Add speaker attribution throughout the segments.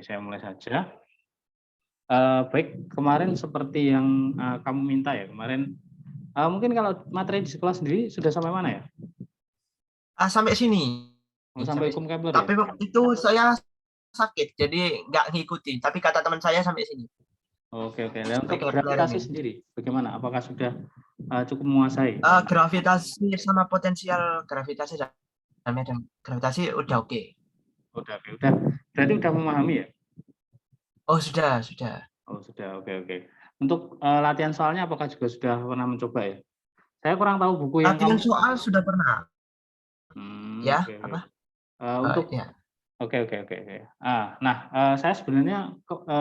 Speaker 1: Saya mulai saja. Baik, kemarin seperti yang kamu minta ya kemarin. Mungkin kalau materi di sekolah sendiri sudah sampai mana ya?
Speaker 2: Sampai sini.
Speaker 1: Oh, sampai hukum Kepler ya?
Speaker 2: Tapi waktu itu saya sakit, jadi nggak ngikutin. Tapi kata teman saya sampai sini.
Speaker 1: Oke, oke. Dan
Speaker 2: Sampai
Speaker 1: untuk
Speaker 2: Kepler
Speaker 1: gravitasi
Speaker 2: ini.
Speaker 1: sendiri, bagaimana? Apakah sudah cukup menguasai?
Speaker 2: Gravitasi sama potensial gravitasi dan medan gravitasi udah oke.
Speaker 1: Udah, oke. Udah. Berarti udah memahami ya?
Speaker 2: Oh, sudah, sudah.
Speaker 1: Oh, sudah. Oke, oke. Untuk latihan soalnya apakah juga sudah pernah mencoba ya? Saya kurang tahu buku yang
Speaker 2: Latihan
Speaker 1: kamu.
Speaker 2: soal sudah pernah. Ya,
Speaker 1: Oke, oke.
Speaker 2: apa?
Speaker 1: Untuk
Speaker 2: Ya.
Speaker 1: oke, oke, oke, oke. Nah, saya sebenarnya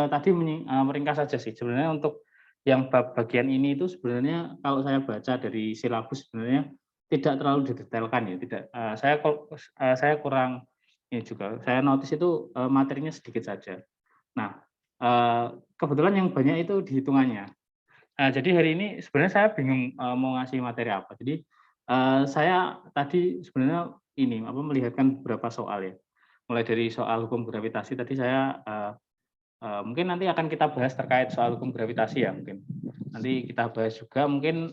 Speaker 1: tadi meringkas saja sih. Sebenarnya untuk yang bab bagian ini itu sebenarnya kalau saya baca dari silabus sebenarnya tidak terlalu didetailkan ya, tidak. Saya kurang ini juga. Saya notice itu materinya sedikit saja. Nah, kebetulan yang banyak itu di hitungannya. Jadi hari ini sebenarnya saya bingung mau ngasih materi apa. Jadi saya tadi sebenarnya ini melihatkan beberapa soal ya. Mulai dari soal hukum gravitasi tadi saya mungkin nanti akan kita bahas terkait soal hukum gravitasi ya mungkin. Nanti kita bahas juga mungkin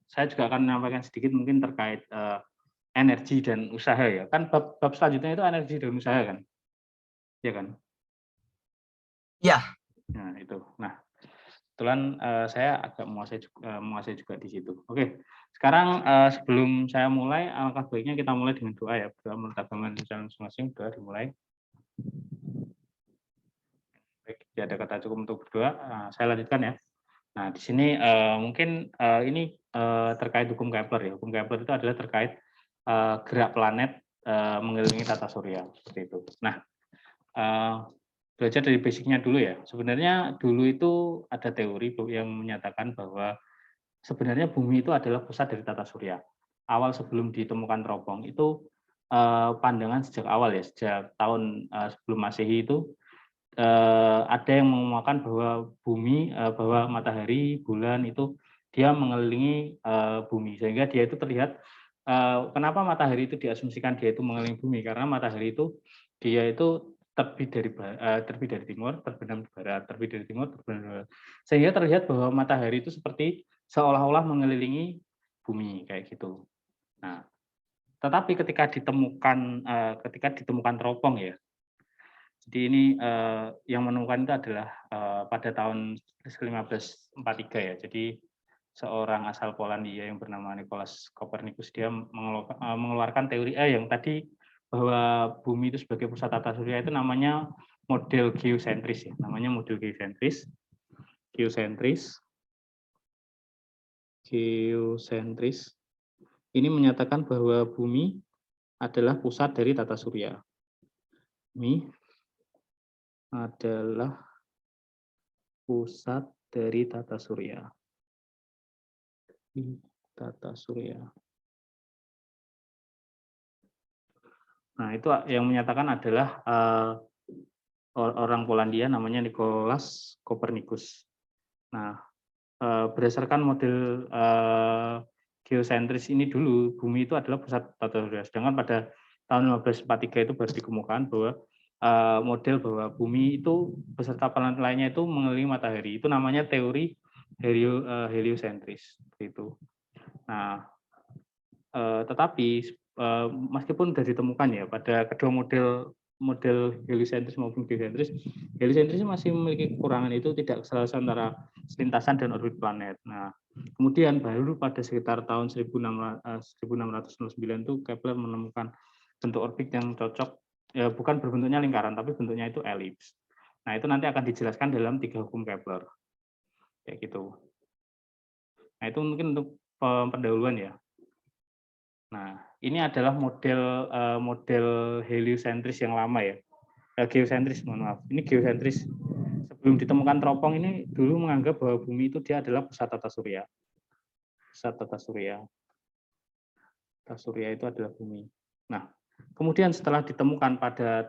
Speaker 1: saya juga akan menyampaikan sedikit mungkin terkait energi dan usaha ya. Kan bab selanjutnya itu energi dan usaha kan? Ya kan?
Speaker 2: Ya,
Speaker 1: Nah, itu. Nah, kebetulan saya agak menguasai juga di situ. Oke, sekarang sebelum saya mulai, alangkah baiknya kita mulai dengan doa ya. Doa menurut agama Indonesia masing-masing, doa dimulai. Baik, tidak ada kata cukup untuk berdoa. Saya lanjutkan ya. Nah, di sini mungkin ini terkait hukum Kepler ya. Hukum Kepler itu adalah terkait gerak planet mengelilingi tata surya seperti itu. Nah, belajar dari basicnya dulu ya. Sebenarnya dulu itu ada teori yang menyatakan bahwa sebenarnya bumi itu adalah pusat dari tata surya. Awal sebelum ditemukan teropong itu pandangan sejak awal ya, sejak tahun sebelum Masehi itu ada yang mengumakan bahwa bumi, bahwa matahari, bulan itu dia mengelilingi bumi sehingga dia itu terlihat. Kenapa matahari itu diasumsikan dia itu mengelilingi bumi? Karena matahari itu dia itu terbit dari timur, terbenam di barat, terbit dari timur, terbenam di barat. Sehingga terlihat bahwa matahari itu seperti seolah-olah mengelilingi bumi kayak gitu. Nah, tetapi ketika ditemukan teropong ya, jadi ini yang menemukan itu adalah pada tahun 1543 ya. Jadi seorang asal Polandia yang bernama Nicolaus Copernicus dia mengeluarkan teori yang tadi bahwa bumi itu sebagai pusat tata surya itu namanya model geosentris ya. Namanya model geosentris. Geosentris. Geosentris. Ini menyatakan bahwa bumi adalah pusat dari tata surya. Bumi adalah pusat dari tata surya. Tata surya. Nah, itu yang menyatakan adalah orang Polandia namanya Nicolaus Copernicus. Nah, berdasarkan model geosentris ini dulu, bumi itu adalah pusat tata surya. Sedangkan pada tahun 1543 itu baru dikemukakan bahwa model bahwa bumi itu beserta planet lainnya itu mengelilingi matahari. Itu namanya teori heliosentris. Itu. Nah, tetapi meskipun sudah ditemukan ya pada kedua model heliosentris maupun geosentris, heliosentris masih memiliki kekurangan itu tidak keselarasan antara lintasan dan orbit planet. Nah, kemudian baru pada sekitar tahun 1609 itu Kepler menemukan bentuk orbit yang cocok, ya bukan berbentuknya lingkaran tapi bentuknya itu elips. Nah, itu nanti akan dijelaskan dalam 3 hukum Kepler. Kayak gitu. Nah, itu mungkin untuk pendahuluan ya. Nah, ini adalah model heliosentris yang lama ya. Geosentris, mohon maaf. Ini geosentris. Sebelum ditemukan teropong ini dulu menganggap bahwa bumi itu dia adalah pusat tata surya. Pusat tata surya. Tata surya itu adalah bumi. Nah, kemudian setelah ditemukannya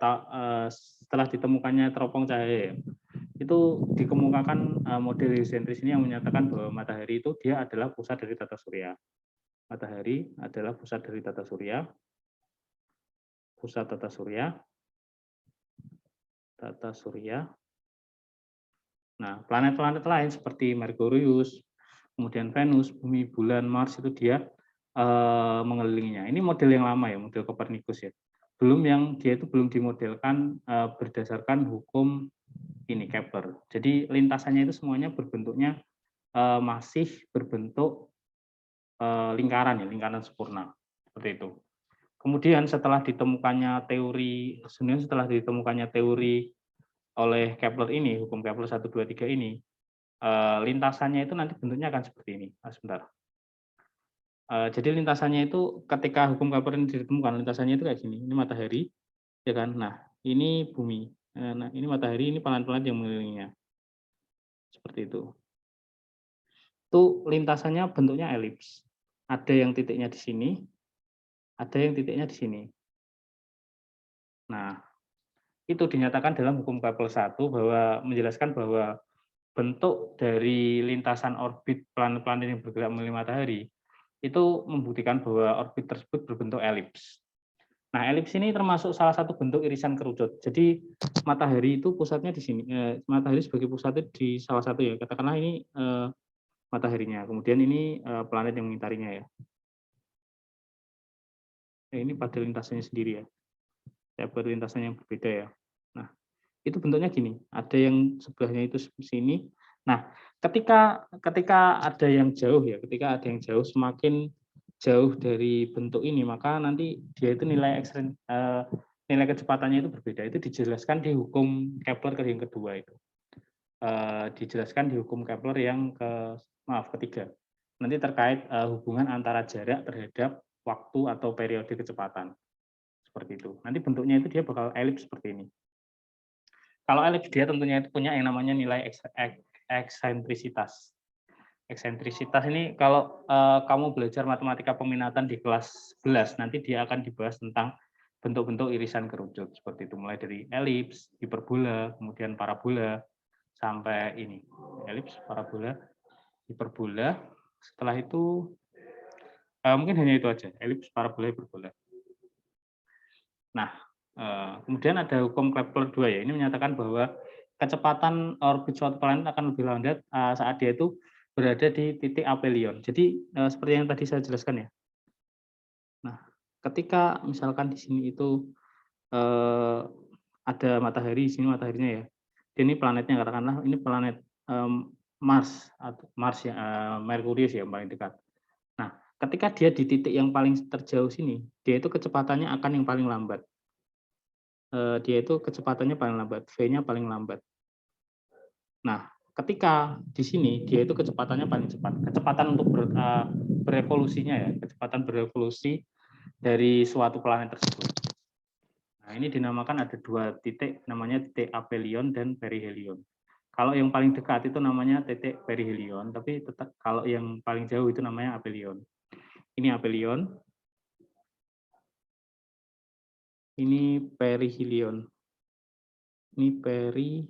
Speaker 1: teropong cahaya, itu dikemukakan model heliosentris ini yang menyatakan bahwa matahari itu dia adalah pusat dari tata surya. Matahari adalah pusat dari tata surya. Pusat tata surya. tata surya. Nah, planet-planet lain seperti Merkurius, kemudian Venus, Bumi, Bulan, Mars itu dia mengelilinginya. Ini model yang lama ya, model Copernicus ya. Belum yang dia itu belum dimodelkan berdasarkan hukum ini Kepler. Jadi lintasannya itu semuanya berbentuknya masih berbentuk lingkaran ya, lingkaran sempurna seperti itu. Kemudian setelah ditemukannya teori oleh Kepler ini, hukum Kepler 1, 2, 3 ini, lintasannya itu nanti bentuknya akan seperti ini. Sebentar. Jadi lintasannya itu ketika hukum Kepler ini ditemukan, lintasannya itu kayak gini. Ini matahari, ya kan? Nah, ini bumi. Nah, ini matahari, ini planet-planet yang mengelilinginya. Seperti itu. Itu lintasannya bentuknya elips. Ada yang titiknya di sini, ada yang titiknya di sini. Nah, itu dinyatakan dalam hukum Kepler 1 bahwa menjelaskan bahwa bentuk dari lintasan orbit planet-planet yang bergerak mengelilingi matahari itu membuktikan bahwa orbit tersebut berbentuk elips. Nah, elips ini termasuk salah satu bentuk irisan kerucut. Jadi matahari itu pusatnya di sini. Matahari sebagai pusatnya di salah satu ya. Katakanlah ini mataharinya. Kemudian ini planet yang mengitarinya ya. Ini pada lintasannya sendiri ya. Pada lintasannya yang berbeda ya. Nah, itu bentuknya gini. Ada yang sebelahnya itu sini. Nah, ketika ada yang jauh ya, ketika ada yang jauh, semakin jauh dari bentuk ini, maka nanti dia itu nilai kecepatannya itu berbeda. Itu dijelaskan di hukum Kepler yang kedua itu. Dijelaskan di hukum Kepler yang ketiga. Nanti terkait hubungan antara jarak terhadap waktu atau periode kecepatan. Seperti itu. Nanti bentuknya itu dia bakal elips seperti ini. Kalau elips dia tentunya itu punya yang namanya nilai eksentrisitas. Eksentrisitas ini kalau kamu belajar matematika peminatan di kelas 11 nanti dia akan dibahas tentang bentuk-bentuk irisan kerucut seperti itu, mulai dari elips, hiperbola, kemudian parabola sampai ini. Elips, parabola, hiperbola. Setelah itu mungkin hanya itu aja, elips, parabola, hiperbola. Nah, kemudian ada hukum Kepler 2 ya. Ini menyatakan bahwa kecepatan orbit suatu planet akan lebih lambat saat dia itu berada di titik aphelion. Jadi seperti yang tadi saya jelaskan ya. Nah, ketika misalkan di sini itu ada matahari, di sini mataharinya ya. Ini planetnya katakanlah ini planet Mars atau Mars ya, Merkurius ya yang paling dekat. Nah, ketika dia di titik yang paling terjauh sini, dia itu kecepatannya akan yang paling lambat. Dia itu kecepatannya paling lambat, V-nya paling lambat. Nah, ketika di sini dia itu kecepatannya paling cepat. Kecepatan untuk berevolusinya ya, kecepatan berevolusi dari suatu planet tersebut. Nah, ini dinamakan ada dua titik, namanya titik aphelion dan perihelion. Kalau yang paling dekat itu namanya titik perihelion, tapi tetap kalau yang paling jauh itu namanya aphelion. Ini aphelion, ini perihelion, ini perihelion,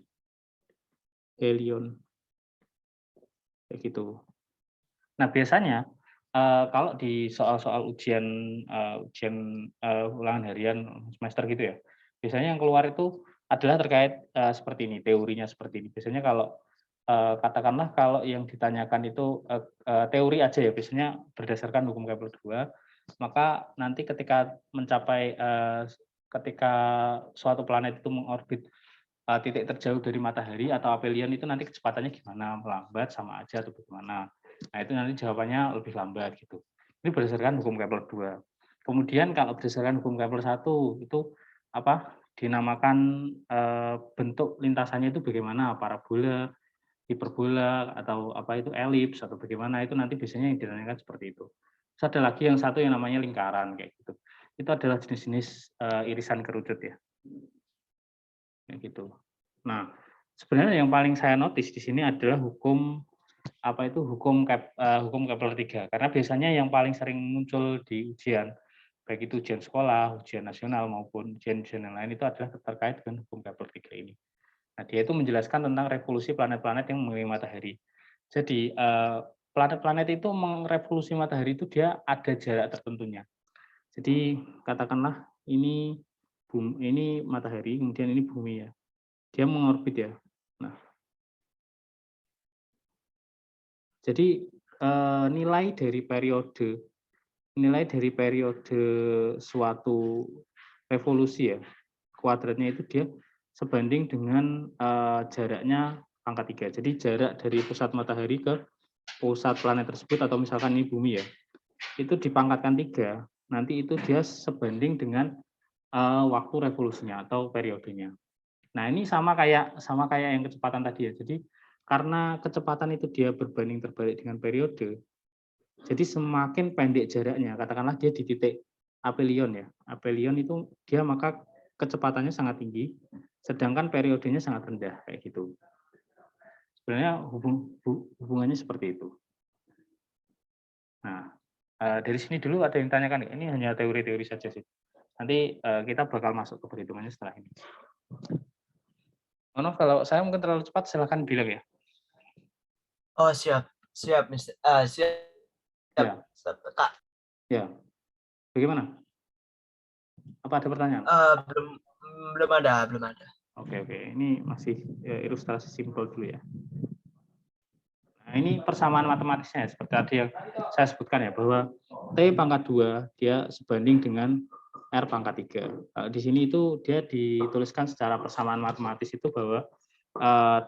Speaker 1: kayak gitu. Nah, biasanya kalau di soal-soal ujian ulangan harian semester gitu ya, biasanya yang keluar itu adalah terkait seperti ini, teorinya seperti ini. Biasanya kalau katakanlah kalau yang ditanyakan itu teori aja ya, biasanya berdasarkan hukum Kepler 2, maka nanti ketika mencapai ketika suatu planet itu mengorbit titik terjauh dari matahari atau aphelion itu nanti kecepatannya gimana, melambat sama aja atau bagaimana. Nah, itu nanti jawabannya lebih lambat gitu. Ini berdasarkan hukum Kepler 2. Kemudian kalau berdasarkan hukum Kepler 1 itu apa? Dinamakan bentuk lintasannya itu bagaimana, parabola, hiperbola atau apa itu elips atau bagaimana itu nanti biasanya yang ditanyakan seperti itu. Terus ada lagi yang satu yang namanya lingkaran kayak gitu. Itu adalah jenis-jenis irisan kerucut ya. Kayak gitu. Nah, sebenarnya yang paling saya notice di sini adalah hukum hukum Kepler 3 karena biasanya yang paling sering muncul di ujian baik itu ujian sekolah, ujian nasional maupun ujian-ujian yang lain itu adalah terkait dengan hukum Kepler 3 ini. Nah, dia itu menjelaskan tentang revolusi planet-planet yang mengelilingi matahari. Jadi planet-planet itu merevolusi matahari itu dia ada jarak tertentunya. Jadi katakanlah ini matahari, kemudian ini bumi ya. Dia mengorbit ya. Nah, jadi nilai dari periode suatu revolusi ya, kuadratnya itu dia sebanding dengan jaraknya pangkat 3. Jadi jarak dari pusat matahari ke pusat planet tersebut, atau misalkan ini bumi ya, itu dipangkatkan 3, nanti itu dia sebanding dengan waktu revolusinya atau periodenya. Nah, ini sama kayak yang kecepatan tadi ya. Jadi karena kecepatan itu dia berbanding terbalik dengan periode, jadi semakin pendek jaraknya, katakanlah dia di titik aphelion ya. Aphelion itu dia maka kecepatannya sangat tinggi, sedangkan periodenya sangat rendah kayak gitu. Sebenarnya hubungannya seperti itu. Nah, dari sini dulu ada yang tanyakan, ini hanya teori-teori saja sih. Nanti kita bakal masuk ke perhitungannya setelah ini. Mohon maaf kalau saya mungkin terlalu cepat, silahkan bilang ya.
Speaker 2: Oh, siap. Siap, Mister. Siap.
Speaker 1: Ya,
Speaker 2: Kak.
Speaker 1: ya. Bagaimana? Apa ada pertanyaan?
Speaker 2: Belum ada.
Speaker 1: Oke. Ini masih ilustrasi simpel dulu ya. Nah, ini persamaan matematisnya seperti tadi yang saya sebutkan ya, bahwa T pangkat 2 dia sebanding dengan R pangkat 3. Di sini itu dia dituliskan secara persamaan matematis itu bahwa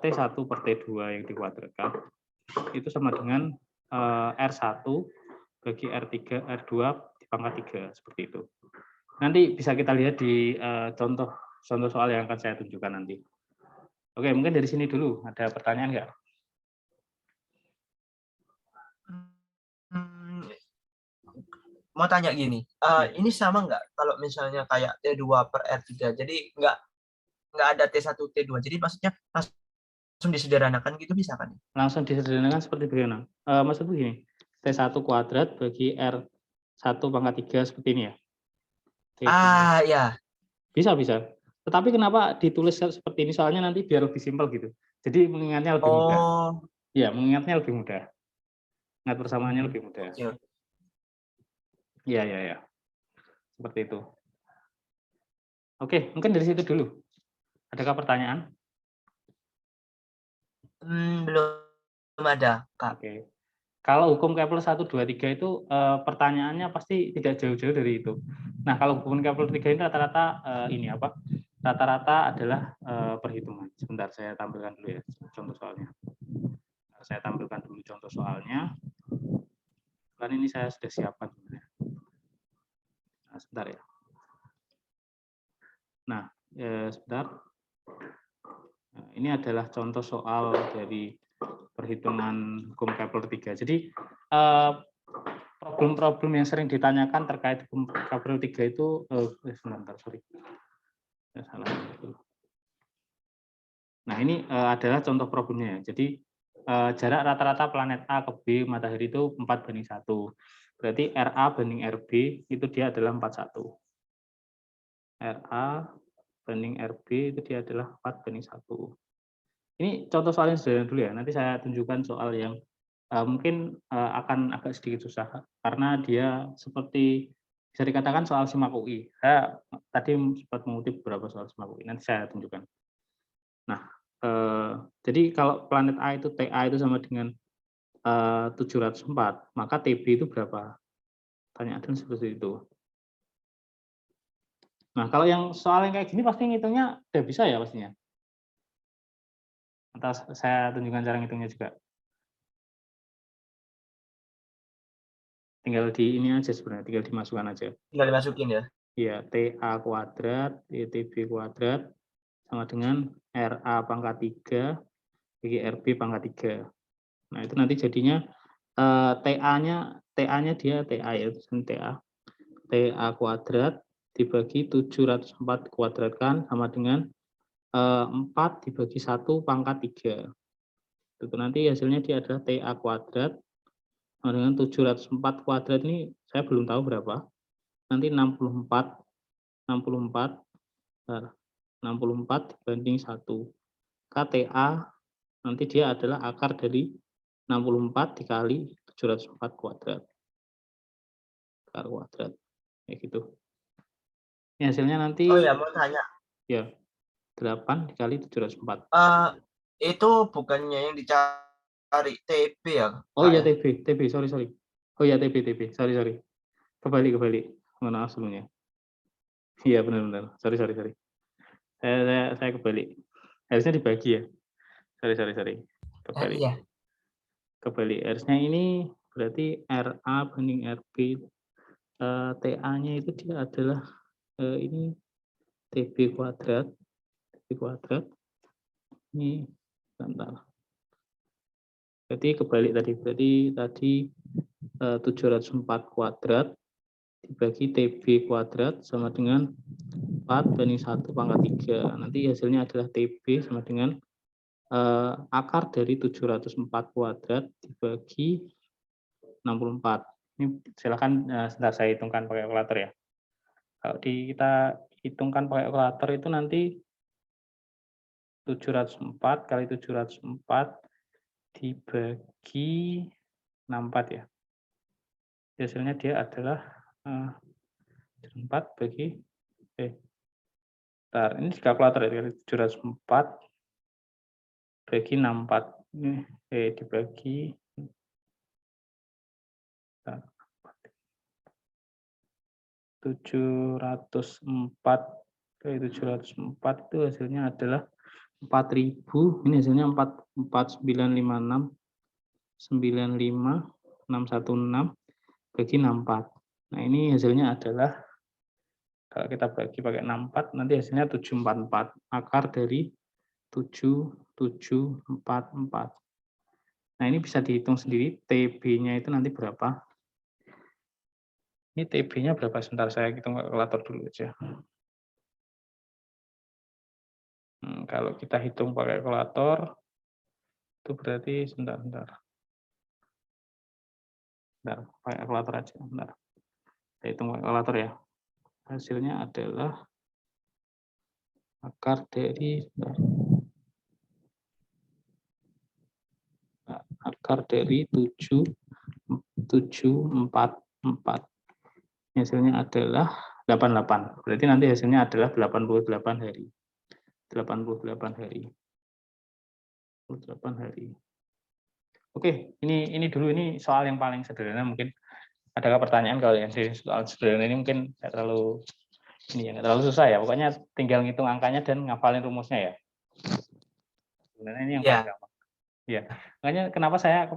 Speaker 1: T1 per T2 yang dikuadratkan itu sama dengan R1 bagi R3, R2 di pangkat 3, seperti itu. Nanti bisa kita lihat di contoh soal yang akan saya tunjukkan nanti. Oke, mungkin dari sini dulu. Ada pertanyaan nggak?
Speaker 2: Mau tanya gini, ini sama nggak kalau misalnya kayak T2 per R3, jadi nggak ada T1, T2, jadi maksudnya langsung disederhanakan gitu bisa kan?
Speaker 1: Langsung disederhanakan seperti bagaimana? Maksudku gini, T1 kuadrat bagi R1 pangkat 3 seperti ini ya?
Speaker 2: Ya.
Speaker 1: Bisa. Tetapi kenapa ditulis seperti ini? Soalnya nanti biar lebih simpel gitu. Jadi mengingatnya lebih mudah. Ya, mengingatnya lebih mudah. Ingat persamaannya lebih mudah.
Speaker 2: Okay.
Speaker 1: Ya. Seperti itu. Oke, mungkin dari situ dulu. Adakah pertanyaan?
Speaker 2: Belum ada, Kak.
Speaker 1: Oke. Kalau hukum Kepler 1, 2, 3 itu pertanyaannya pasti tidak jauh-jauh dari itu. Nah, kalau hukum Kepler 3 ini rata-rata rata-rata adalah perhitungan. Sebentar, saya tampilkan dulu ya contoh soalnya. Kan ini saya sudah siapkan sebenarnya. Nah, sebentar ya. Nah, sebentar. Nah, ini adalah contoh soal dari perhitungan hukum Kepler 3. Jadi problem-problem yang sering ditanyakan terkait hukum Kepler 3 itu sebentar, sorry. Nah, ini adalah contoh problemnya ya. Jadi jarak rata-rata planet A ke B matahari itu 4:1. Berarti RA banding RB itu dia adalah 41. RA banding RB itu dia adalah 4:1. Ini contoh soal yang sederhana dulu ya. Nanti saya tunjukkan soal yang mungkin akan agak sedikit susah karena dia seperti bisa dikatakan soal SIMAK UI. Saya tadi sempat mengutip beberapa soal SIMAK UI. Nanti saya tunjukkan. Nah, jadi kalau planet A itu TA itu sama dengan 704, maka TB itu berapa? Tanyaan seperti itu. Nah, kalau yang soal yang kayak gini pasti ngitungnya udah bisa ya pastinya. Atau saya tunjukkan cara ngitungnya juga. Tinggal di ini aja sebenarnya, tinggal dimasukkan aja.
Speaker 2: Tinggal dimasukin ya?
Speaker 1: Iya, TA kuadrat, TB kuadrat, sama dengan RA pangkat 3, bagi RB pangkat 3. Nah, itu nanti jadinya TA-nya dia TA ya, TA kuadrat dibagi 704 kuadratkan sama dengan 4 dibagi 1 pangkat 3. Itu nanti hasilnya dia adalah TA kuadrat sama dengan 704 kuadrat ini saya belum tahu berapa. Nanti 64 dibanding 1. KTA nanti dia adalah akar dari 64 dikali 704 kuadrat. Akar kuadrat. Kayak gitu. Ini hasilnya nanti.
Speaker 2: Oh ya, mau tanya.
Speaker 1: Ya. 8 dikali 704.
Speaker 2: Itu bukannya yang dicari TB ya,
Speaker 1: Oh
Speaker 2: Kak,
Speaker 1: iya
Speaker 2: ya?
Speaker 1: TB, sorry. Oh iya TB, sorry. Kebalik. Mohon maaf sebelumnya. Iya benar. Sorry. Saya kebalik. Harusnya dibagi ya. Sorry. Kebalik.
Speaker 2: Iya.
Speaker 1: Harusnya ini berarti RA banding RB, TA-nya itu dia adalah ini TB kuadrat, ini bentar. Berarti kebalik tadi. Berarti 704 kuadrat dibagi TB kuadrat sama dengan 4 banding 1 pangkat 3. Nanti hasilnya adalah TB sama dengan akar dari 704 kuadrat dibagi 64. Ini silakan sebentar saya hitungkan pakai kalkulator ya. Kalau kita hitungkan pakai kalkulator itu nanti 704 kali 704 dibagi 64 ya. Hasilnya dia adalah 4 bagi ini di kalkulator ya, 704 bagi 64. Ini dibagi 704 kali 704 itu hasilnya adalah 4.000. Ini hasilnya 4.956 616 bagi 64. Nah, ini hasilnya adalah kalau kita bagi pakai 64 nanti hasilnya 744 akar dari 7744. Nah, ini bisa dihitung sendiri TB-nya itu nanti berapa. Ini TB-nya berapa? Sebentar saya hitung kalkulator dulu aja. Kalau kita hitung pakai kalkulator itu berarti sebentar. Pakai kalkulator aja, sebentar. Saya hitung pakai kalkulator ya. Hasilnya adalah akar dari 744. Hasilnya adalah 88. Berarti nanti hasilnya adalah 88 hari. 88 hari. Oke, ini dulu, ini soal yang paling sederhana mungkin. Adakah pertanyaan kalau yang soal sederhana ini mungkin nggak terlalu susah ya. Pokoknya tinggal ngitung angkanya dan ngapalin rumusnya ya. Sebenarnya ini yang paling gampang. Ya, makanya kenapa saya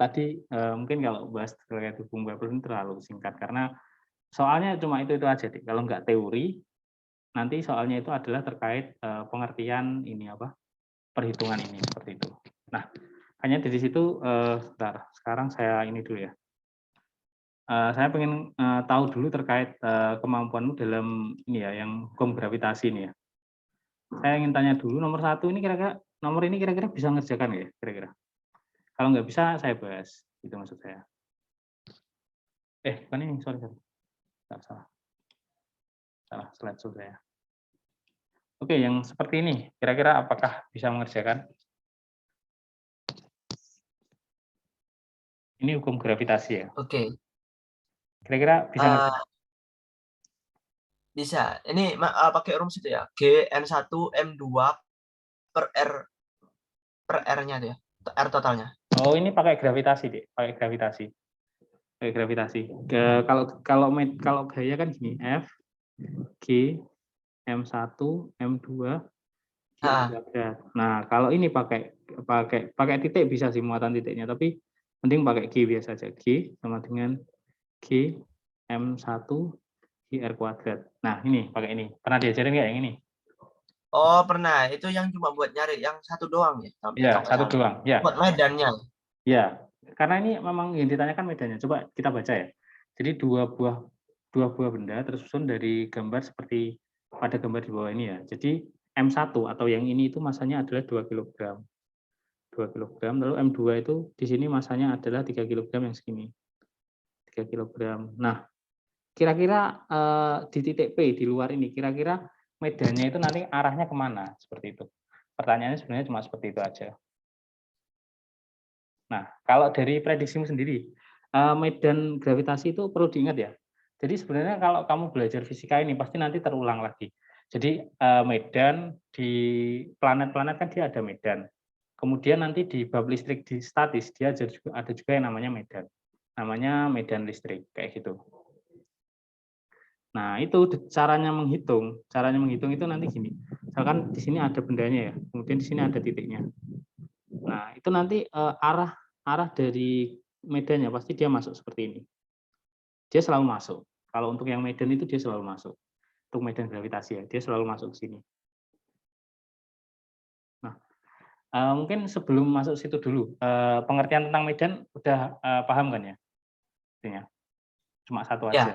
Speaker 1: tadi mungkin kalau bahas terkait hukum Kepler ini terlalu singkat karena soalnya cuma itu aja. Kalau nggak teori, nanti soalnya itu adalah terkait pengertian ini perhitungan ini seperti itu. Nah, hanya dari situ. Sekarang saya ini dulu ya. Saya pengen tahu dulu terkait kemampuanmu dalam ini ya, yang hukum gravitasi ini ya. Saya ingin tanya dulu nomor ini kira-kira bisa ngerjakan ya kira-kira. Kalau nggak bisa saya bahas, itu maksud saya. Bukan ini, sorry. Salah slide saya. Oke, yang seperti ini kira-kira apakah bisa mengerjakan? Ini hukum gravitasi ya.
Speaker 2: Oke.
Speaker 1: Kira-kira bisa ngerjakan?
Speaker 2: Bisa. Ini pakai rumus itu ya. Gn1 M2 per R-nya tuh ya. R totalnya.
Speaker 1: Oh, ini pakai gravitasi, Dek. Pakai gravitasi. Kalau gaya kan gini, F G M1 M2 G kuadrat. Nah, kalau ini pakai titik bisa sih, muatan titiknya, tapi mending pakai G biasa aja. G sama dengan G M1 GR kuadrat. Nah, ini pakai ini. Pernah diajarin nggak yang ini?
Speaker 2: Oh, pernah. Itu yang cuma buat nyari yang satu doang ya?
Speaker 1: Ya, satu doang. Ya.
Speaker 2: Buat medannya.
Speaker 1: Ya, karena ini memang yang ditanyakan medannya. Coba kita baca ya. Jadi dua buah benda tersusun dari gambar seperti pada gambar di bawah ini ya. Jadi M1 atau yang ini itu masanya adalah 2 kg. 2 kg, lalu M2 itu di sini masanya adalah 3 kg yang segini. 3 kg. Nah, kira-kira di titik P di luar ini, kira-kira medannya itu nanti arahnya kemana? Seperti itu. Pertanyaannya sebenarnya cuma seperti itu aja. Nah, kalau dari prediksimu sendiri, medan gravitasi itu perlu diingat ya. Jadi sebenarnya kalau kamu belajar fisika ini pasti nanti terulang lagi. Jadi medan di planet-planet kan dia ada medan. Kemudian nanti di bab listrik di statis dia ada juga yang namanya medan. Namanya medan listrik kayak gitu. Nah, itu caranya menghitung. Caranya menghitung itu nanti gini. Misalkan di sini ada bendanya ya, kemudian di sini ada titiknya. Nah, itu nanti arah dari medannya pasti dia masuk seperti ini. Dia selalu masuk. Kalau untuk yang medan itu dia selalu masuk. Untuk medan gravitasi ya, dia selalu masuk ke sini. Nah, mungkin sebelum masuk situ dulu, pengertian tentang medan udah paham kan ya? Intinya. Cuma satu
Speaker 2: Ya.
Speaker 1: aja.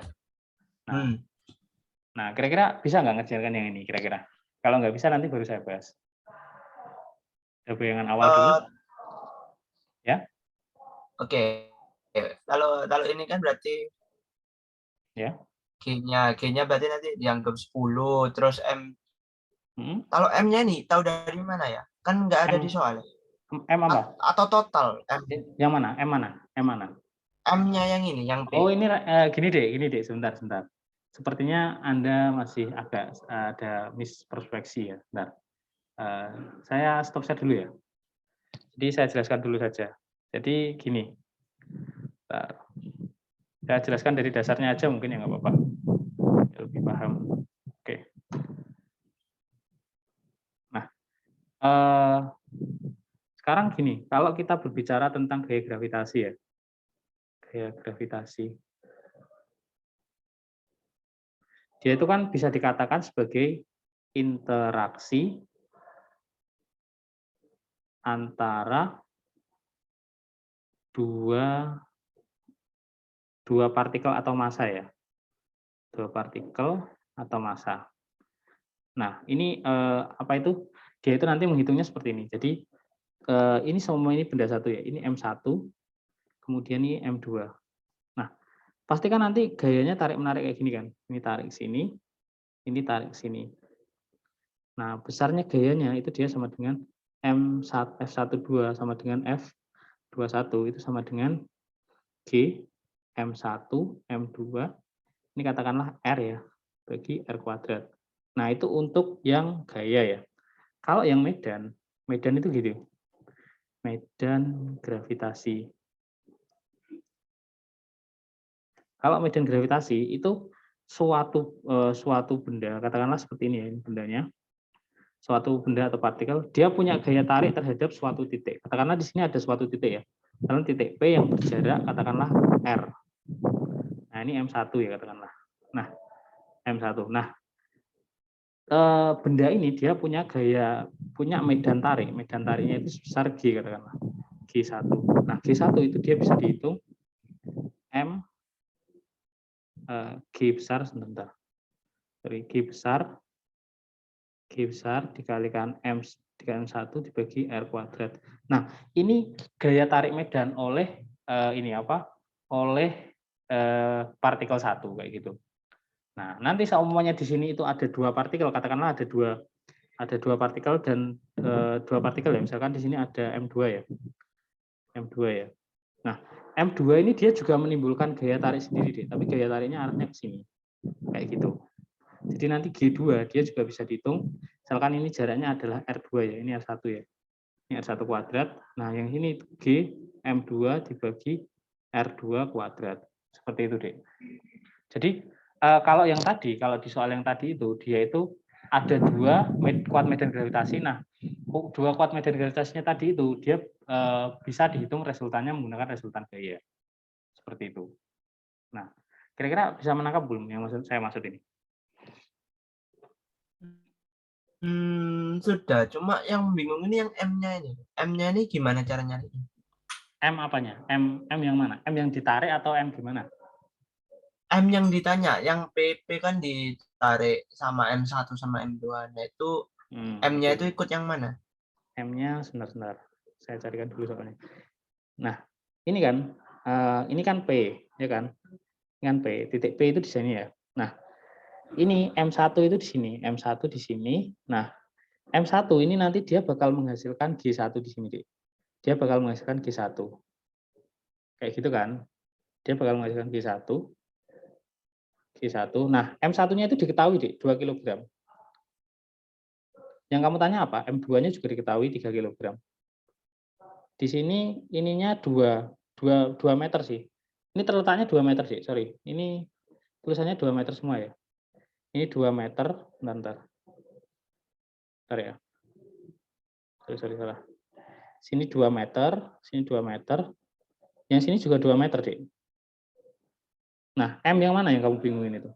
Speaker 1: Nah, kira-kira bisa nggak ngerjakan yang ini kira-kira? Kalau nggak bisa nanti baru saya bahas. Ada bayangan awal dulu? Ya?
Speaker 2: Oke. Kalau ini kan berarti
Speaker 1: Ya.
Speaker 2: G-nya berarti nanti dianggap 10, terus M.
Speaker 1: Hmm?
Speaker 2: Kalau M-nya nih tahu dari mana ya? Kan nggak ada di
Speaker 1: M,
Speaker 2: soal.
Speaker 1: M apa?
Speaker 2: Atau total M.
Speaker 1: Yang mana? M mana? M mana?
Speaker 2: M-nya yang ini, yang
Speaker 1: Oh,
Speaker 2: B.
Speaker 1: ini gini deh, sebentar. Sepertinya Anda masih agak ada misperspeksi ya. Bentar. Saya stop saya dulu ya. Jadi saya jelaskan dulu saja. Jadi gini. Bentar. Saya jelaskan dari dasarnya aja mungkin ya nggak apa-apa. Lebih paham. Oke. Nah, sekarang gini, kalau kita berbicara tentang gaya gravitasi ya. Gaya gravitasi. Dia itu kan bisa dikatakan sebagai interaksi antara dua partikel atau massa ya. Dua partikel atau massa. Nah, ini apa itu? Dia itu nanti menghitungnya seperti ini. Jadi ini semua ini benda satu ya. Ini M1, kemudian ini M2. Nah, pasti kan nanti gayanya tarik-menarik kayak gini kan. Ini tarik sini, ini tarik sini. Nah, besarnya gayanya itu dia sama dengan F12 sama dengan F21 itu sama dengan G M1 M2 ini katakanlah R ya bagi R kuadrat. Nah, itu untuk yang gaya ya. Kalau yang medan itu gitu. Medan gravitasi. Kalau medan gravitasi itu suatu benda, katakanlah seperti ini ya, ini bendanya. Suatu benda atau partikel, dia punya gaya tarik terhadap suatu titik. Katakanlah di sini ada suatu titik ya. Dalam titik P yang berjarak katakanlah R. Nah, ini M1 ya katakanlah. Nah, M1. Nah, benda ini dia punya medan tarik. Medan tariknya itu sebesar G katakanlah. G1. Nah, G1 itu dia bisa dihitung M G besar sebentar. Dari G besar dikalikan M1 dibagi R kuadrat. Nah, ini gaya tarik medan oleh ini apa? Oleh partikel satu kayak gitu. Nah, nanti seumpamanya di sini itu ada dua partikel, katakanlah ada dua partikel dan dua partikel ya. Misalkan di sini ada M2 ya. M2 ya. Nah, M2 ini dia juga menimbulkan gaya tarik sendiri deh, tapi gaya tariknya arahnya ke sini. Kayak gitu. Jadi nanti G2 dia juga bisa dihitung. Misalkan ini jaraknya adalah R2 ya, ini R1 ya. Ini R1 kuadrat. Nah, yang ini G M2 dibagi R2 kuadrat. Seperti itu, Dek. Jadi kalau di soal yang tadi itu dia itu ada dua kuat medan gravitasi. Nah, dua kuat medan gravitasinya tadi itu dia bisa dihitung resultannya menggunakan resultan gaya. Seperti itu. Nah, kira-kira bisa menangkap belum yang saya maksud ini?
Speaker 2: Sudah. Cuma yang bingung ini yang M-nya ini. M-nya ini gimana cara nyarinya?
Speaker 1: M apanya? M yang mana? M yang ditarik atau M gimana?
Speaker 2: M yang ditanya, yang PP kan ditarik sama M1 sama M2. Nah, itu M-nya itu ikut yang mana?
Speaker 1: M-nya sebentar. Saya carikan dulu soalnya. Nah, ini kan P, ya kan? Ini kan P, titik P itu di sini ya. Nah, ini M1 itu di sini, M1 di sini. Nah, M1 ini nanti dia bakal menghasilkan G1 di sini, Dik. Dia bakal menghasilkan G1. Kayak gitu kan? Dia bakal menghasilkan G1. Nah, M1-nya itu diketahui, Dik, 2 kg. Yang kamu tanya apa? M2-nya juga diketahui 3 kilogram. Di sini ininya 2 meter sih. Ini terletaknya 2 meter sih, sorry. Ini tulisannya 2 meter semua ya. Ini 2 meter, bentar. Bentar ya. Sorry, salah. Sini 2 meter, sini 2 meter. Yang sini juga 2 meter, Dik. Nah, M yang mana yang kamu bingungin itu?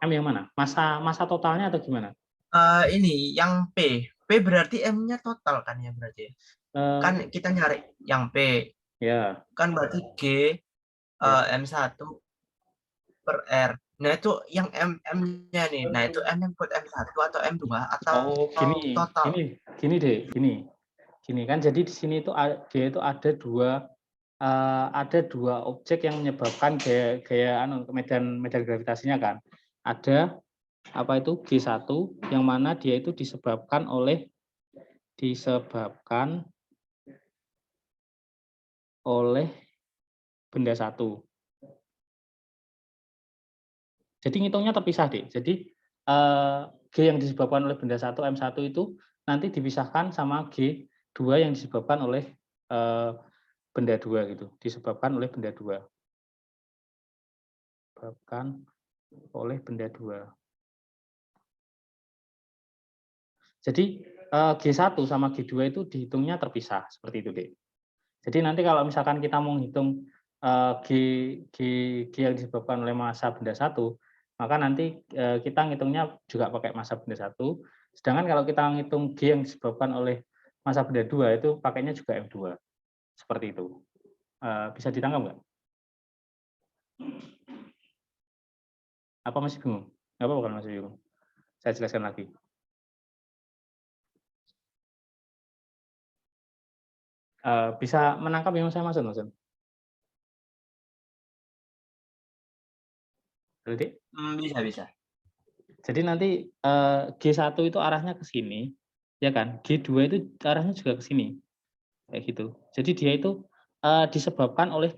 Speaker 1: M yang mana? Masa totalnya atau gimana?
Speaker 2: Ini yang P. P berarti M-nya total kan ya berarti ya? Kan kita nyari yang P.
Speaker 1: Ya,
Speaker 2: Kan berarti G
Speaker 1: ya.
Speaker 2: M1 per R. Nah, itu yang M-nya nih. Nah, itu M yang buat M1 atau M2 atau
Speaker 1: Oh, gini,
Speaker 2: total?
Speaker 1: gini deh, gini kan. Jadi di sini itu dia itu ada dua objek yang menyebabkan gaya medan gravitasinya kan. Ada apa itu G1 yang mana dia itu disebabkan oleh benda satu. Jadi ngitungnya terpisah deh. Jadi G yang disebabkan oleh benda satu M1 itu nanti dipisahkan sama G2 yang disebabkan oleh benda 2 gitu. Disebabkan oleh benda 2. Disebabkan oleh benda 2. Jadi G1 sama G2 itu dihitungnya terpisah seperti itu, Dek. Jadi nanti kalau misalkan kita mau menghitung G, G, G yang disebabkan oleh massa benda satu, maka nanti kita ngitungnya juga pakai massa benda satu. Sedangkan kalau kita ngitung G yang disebabkan oleh massa benda 2 itu pakainya juga M2. Seperti itu. Bisa ditangkap nggak? Apa masih bingung? Nggak apa-apa kalau masih bingung. Saya jelaskan lagi. Bisa menangkap yang saya maksud, Mas? Jadi,
Speaker 2: Bisa.
Speaker 1: jadi nanti G1 itu arahnya ke sini, ya kan? G2 itu arahnya juga ke sini, kayak gitu. Jadi dia itu disebabkan oleh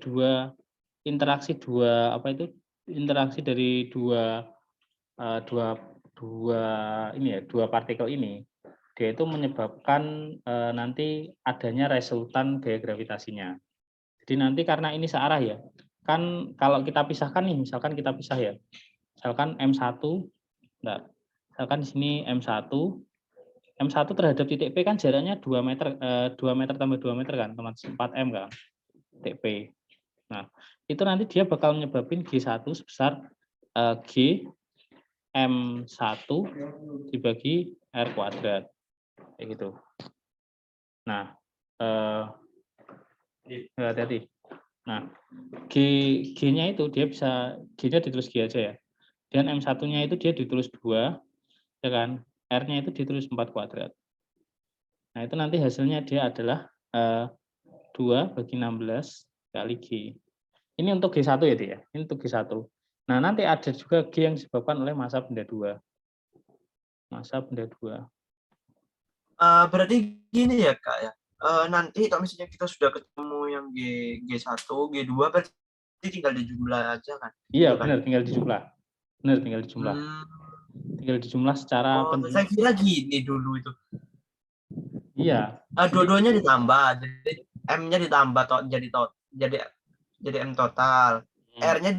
Speaker 1: interaksi dari dua partikel ini. Dia itu menyebabkan nanti adanya resultan gaya gravitasinya. Jadi nanti karena ini searah ya, kan kalau kita pisahkan nih, misalkan kita pisah ya, misalkan M1, nah, misalkan di sini M1 terhadap titik P kan jaraknya 2 meter, 2 meter tambah 2 meter kan, teman 4M kan, titik P. Nah, itu nanti dia bakal menyebabkan G1 sebesar G M1 dibagi R kuadrat, kayak gitu. Nah, hati-hati. Nah, G-nya itu dia bisa, G-nya ditulis G aja ya. Dan M1-nya itu dia ditulis 2, ya kan? R-nya itu ditulis 4 kuadrat. Nah, itu nanti hasilnya dia adalah 2/16 kali G. Ini untuk G1 ya, dia. Ini untuk G1. Nah, nanti ada juga G yang disebabkan oleh massa benda 2. Massa benda 2.
Speaker 2: Berarti gini ya, Kak ya. Nanti kalau misalnya kita sudah ketemu yang G1, G2 berarti tinggal dijumlah aja kan?
Speaker 1: Iya,
Speaker 2: Gitu kan?
Speaker 1: benar, tinggal dijumlah. Benar, tinggal dijumlah.
Speaker 2: Hmm.
Speaker 1: Tinggal dijumlah secara
Speaker 2: Oh, saya kira gini dulu itu.
Speaker 1: Iya.
Speaker 2: Dua-duanya ditambah, jadi M-nya ditambah jadi M total. R-nya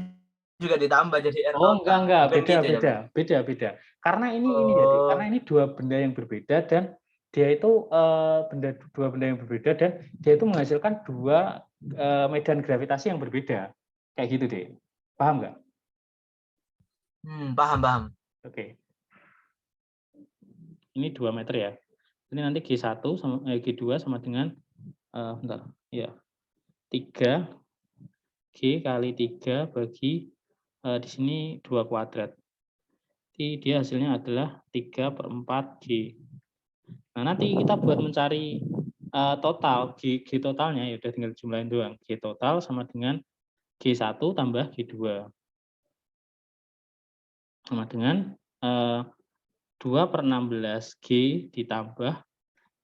Speaker 2: juga ditambah jadi R
Speaker 1: Oh,
Speaker 2: total.
Speaker 1: enggak,
Speaker 2: Bukan gitu ya, Bang?
Speaker 1: beda. Karena ini ya, Dik. Karena
Speaker 2: Oh.
Speaker 1: ini dua benda yang berbeda dan dia itu dua benda yang berbeda dan dia itu menghasilkan dua medan gravitasi yang berbeda. Kayak gitu, Dik. Paham nggak?
Speaker 2: Paham.
Speaker 1: Oke. Ini 2 meter ya. Ini nanti G1 sama G2 sama dengan bentar. Ya. 3 G kali 3 bagi di sini 2 kuadrat. Jadi dia hasilnya adalah 3/4 G. Nah, nanti kita buat mencari total, G totalnya ya udah tinggal jumlahin doang. G total sama dengan G1 tambah G2. Sama dengan 2/16 G ditambah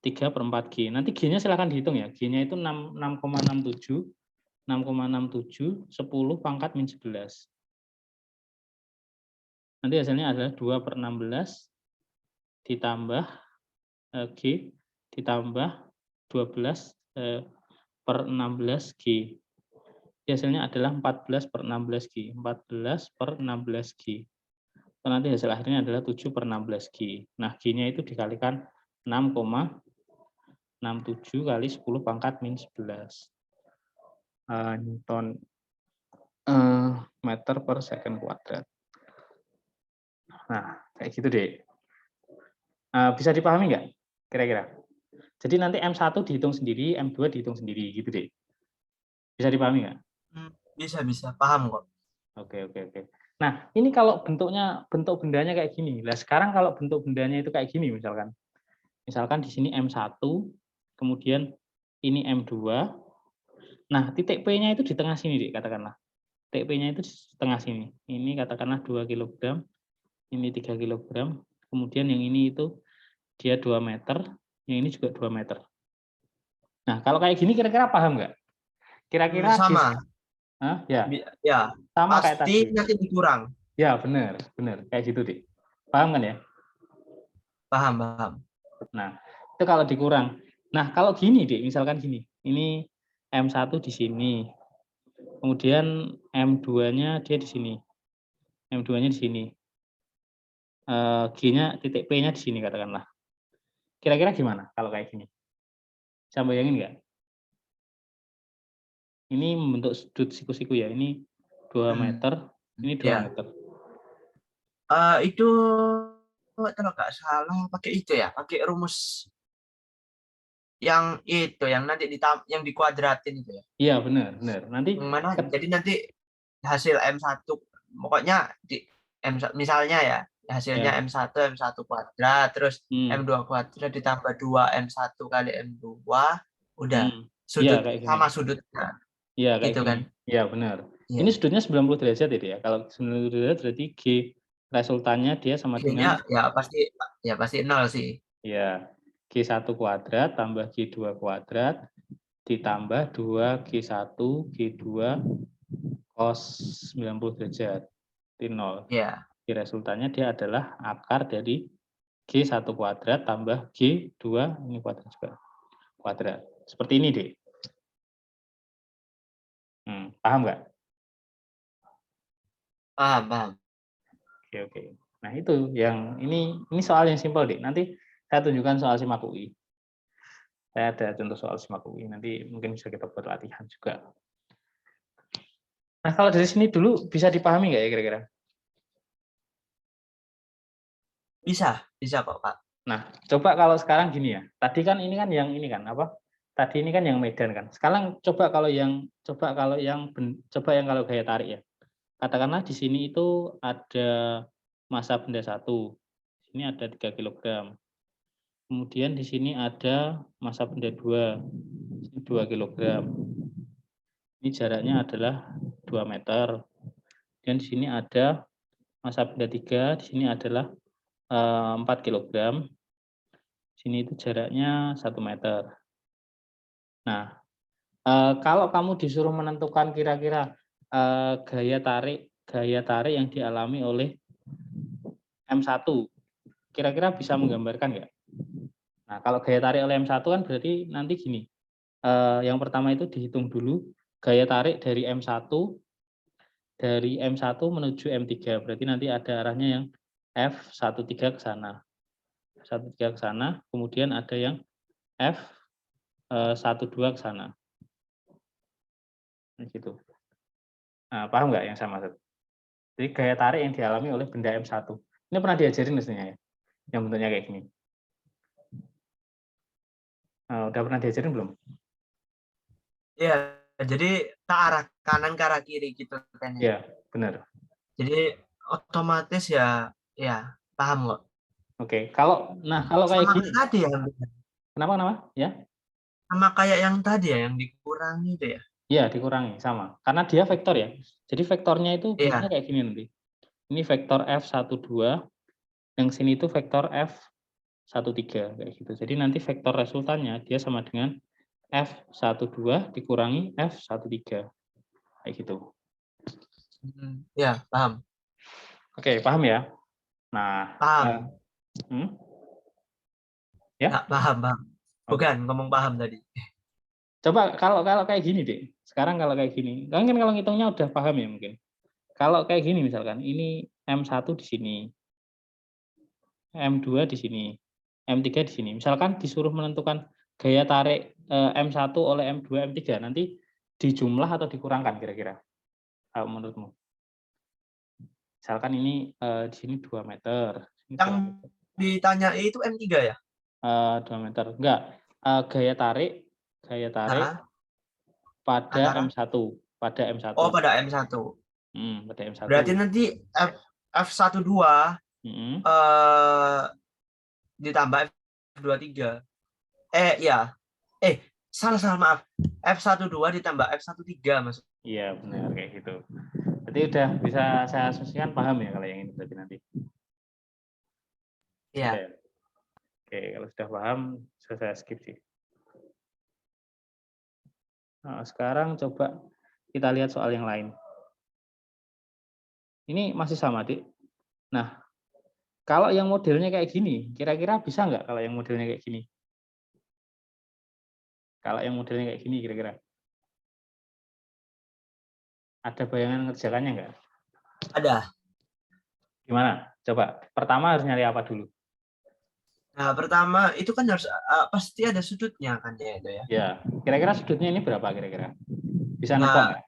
Speaker 1: 3/4 G. Nanti G-nya silakan dihitung ya. G-nya itu 6,67 10 pangkat min 11. Nanti hasilnya adalah 2/16 ditambah G ditambah 12 per 16 G. Hasilnya adalah 14/16 G. 14/16 G. Nanti hasil akhirnya adalah 7/16 G. Nah, G-nya itu dikalikan 6,67 kali 10 pangkat min 11 Newton meter per second kuadrat. Nah, kayak gitu deh. Bisa dipahami nggak kira-kira? Jadi nanti M1 dihitung sendiri, M2 dihitung sendiri gitu deh. Bisa dipahami nggak?
Speaker 2: Bisa, paham kok.
Speaker 1: Oke. Nah, ini kalau bentuk bendanya kayak gini. Nah, sekarang kalau bentuk bendanya itu kayak gini misalkan. Misalkan di sini M1, kemudian ini M2. Nah, titik P-nya itu di tengah sini, Dik, katakanlah. Titik P-nya itu di tengah sini. Ini katakanlah 2 kg, ini 3 kg. Kemudian yang ini itu dia 2 meter, yang ini juga 2 meter. Nah, kalau kayak gini kira-kira paham nggak? Kira-kira
Speaker 2: Sama.
Speaker 1: Ya.
Speaker 2: Ya,
Speaker 1: Sama kayak
Speaker 2: pasti
Speaker 1: tadi.
Speaker 2: nanti dikurang.
Speaker 1: Ya, benar. Kayak gitu, Dik. Paham kan ya?
Speaker 2: Paham.
Speaker 1: Nah, itu kalau dikurang. Nah, kalau gini, Dik, misalkan gini. Ini M1 di sini. Kemudian M2-nya dia di sini. M2-nya di sini. G-nya, titik P-nya di sini katakanlah. Kira-kira gimana kalau kayak gini? Bisa bayangin nggak? Ini membentuk sudut siku-siku ya. Ini 2 meter, ini 2
Speaker 2: Ya.
Speaker 1: meter.
Speaker 2: Itu kalau nggak salah pakai itu ya, pakai rumus yang itu, yang nanti yang dikuadratin itu ya.
Speaker 1: Iya, benar. Nanti
Speaker 2: Mana? Jadi nanti hasil M1 pokoknya di misalnya ya, hasilnya
Speaker 1: ya.
Speaker 2: M1 kuadrat, terus M2 kuadrat ditambah 2 M1 kali M2, udah
Speaker 1: Iya,
Speaker 2: sudut
Speaker 1: kayak gini.
Speaker 2: sama sudutnya.
Speaker 1: Iya, kayak
Speaker 2: Gitu
Speaker 1: gini.
Speaker 2: kan.
Speaker 1: Iya, benar.
Speaker 2: Iya.
Speaker 1: Ini sudutnya 90 derajat ya. Kalau 90 derajat berarti G resultannya dia sama
Speaker 2: G-nya
Speaker 1: dengan
Speaker 2: ya pasti 0 sih.
Speaker 1: ya G1 kuadrat tambah G2 kuadrat ditambah 2G1 G2 cos 90 derajat itu 0.
Speaker 2: Iya.
Speaker 1: Jadi resultannya dia adalah akar dari G1 kuadrat tambah G2 ini kuadrat juga. Kuadrat. Seperti ini, Dek. Paham nggak?
Speaker 2: Paham.
Speaker 1: Oke. Nah, itu yang ini soal yang simpel, Dek. Nanti saya tunjukkan soal SIMAK UI. Saya ada contoh soal SIMAK UI. Nanti mungkin bisa kita buat latihan juga. Nah, kalau dari sini dulu bisa dipahami nggak ya kira-kira?
Speaker 2: Bisa kok, Pak.
Speaker 1: Nah, coba kalau sekarang gini ya. Tadi kan ini kan yang ini kan apa? Tadi ini kan yang Medan kan. Sekarang coba kalau gaya tarik ya. Katakanlah di sini itu ada massa benda 1. Ini ada 3 kg. Kemudian di sini ada massa benda 2. Ini 2 kg. Ini jaraknya adalah 2 meter. Dan di sini ada massa benda 3, di sini adalah 4 kg. Sini itu jaraknya 1 meter. Nah, kalau kamu disuruh menentukan kira-kira gaya tarik yang dialami oleh M1, kira-kira bisa menggambarkan nggak? Nah, kalau gaya tarik oleh M1 kan berarti nanti gini. Yang pertama itu dihitung dulu gaya tarik dari M1 menuju M3. Berarti nanti ada arahnya yang F13 ke sana. F13 ke sana, kemudian ada yang F12 ke sana. Gitu. Nah, paham nggak yang saya maksud? Jadi gaya tarik yang dialami oleh benda M1. Ini pernah diajarin mestinya ya, yang bentuknya kayak gini. Udah pernah diajarin belum?
Speaker 2: Iya, jadi ke arah kanan ke arah kiri gitu kan ya.
Speaker 1: Iya, benar.
Speaker 2: Jadi otomatis ya paham kok.
Speaker 1: Oke, kalau kayak
Speaker 2: Sama
Speaker 1: gini,
Speaker 2: tadi ya.
Speaker 1: kenapa? Ya?
Speaker 2: Sama kayak yang tadi ya, yang dikurangi itu ya.
Speaker 1: Iya, dikurangi sama. Karena dia vektor ya. Jadi vektornya itu bentuknya
Speaker 2: Iya.
Speaker 1: kayak gini nanti. Ini vektor F12, yang sini itu vektor F13 kayak gitu. Jadi nanti vektor resultannya dia sama dengan F12 dikurangi F13 kayak gitu.
Speaker 2: Ya, paham.
Speaker 1: Oke, paham ya? Nah,
Speaker 2: Paham.
Speaker 1: ya,
Speaker 2: Nggak paham, paham.
Speaker 1: oke.
Speaker 2: Bukan, ngomong paham tadi.
Speaker 1: Coba kalau kalau kayak gini deh. Sekarang kalau kayak gini, kan kalau ngitungnya udah paham ya mungkin. Kalau kayak gini misalkan, ini M1 di sini, M2 di sini, M3 di sini. Misalkan disuruh menentukan gaya tarik M1 oleh M2, M3, nanti dijumlah atau dikurangkan kira-kira? Kalau menurutmu? Misalkan ini di sini 2 meter, ini 2
Speaker 2: Yang
Speaker 1: meter.
Speaker 2: ditanya itu M3 ya?
Speaker 1: 2 meter. Enggak, gaya tarik
Speaker 2: Nah,
Speaker 1: pada
Speaker 2: antara
Speaker 1: M1, pada
Speaker 2: oh
Speaker 1: M1.
Speaker 2: pada M1.
Speaker 1: Pada
Speaker 2: Berarti
Speaker 1: M1.
Speaker 2: nanti F12
Speaker 1: Mhm.
Speaker 2: eh ditambah F23. Iya. Salah salah maaf. F12 ditambah F13 Mas.
Speaker 1: Iya benar kayak gitu. Berarti udah bisa saya asumsikan paham ya kalau yang ini berarti nanti. Sudah
Speaker 2: Iya.
Speaker 1: ya? Oke, kalau sudah paham saya skip sih. Nah, sekarang coba kita lihat soal yang lain. Ini masih sama, Dik. Nah, kalau yang modelnya kayak gini, kira-kira bisa nggak kalau yang modelnya kayak gini? Kalau yang modelnya kayak gini kira-kira ada bayangan ngerjakannya nggak?
Speaker 2: Ada.
Speaker 1: Gimana? Coba. Pertama harus nyari apa dulu?
Speaker 2: Nah, pertama itu kan harus pasti ada sudutnya kan ya itu ya.
Speaker 1: Ya, kira-kira sudutnya ini berapa kira-kira? Bisa nebak
Speaker 2: Nah,
Speaker 1: nggak?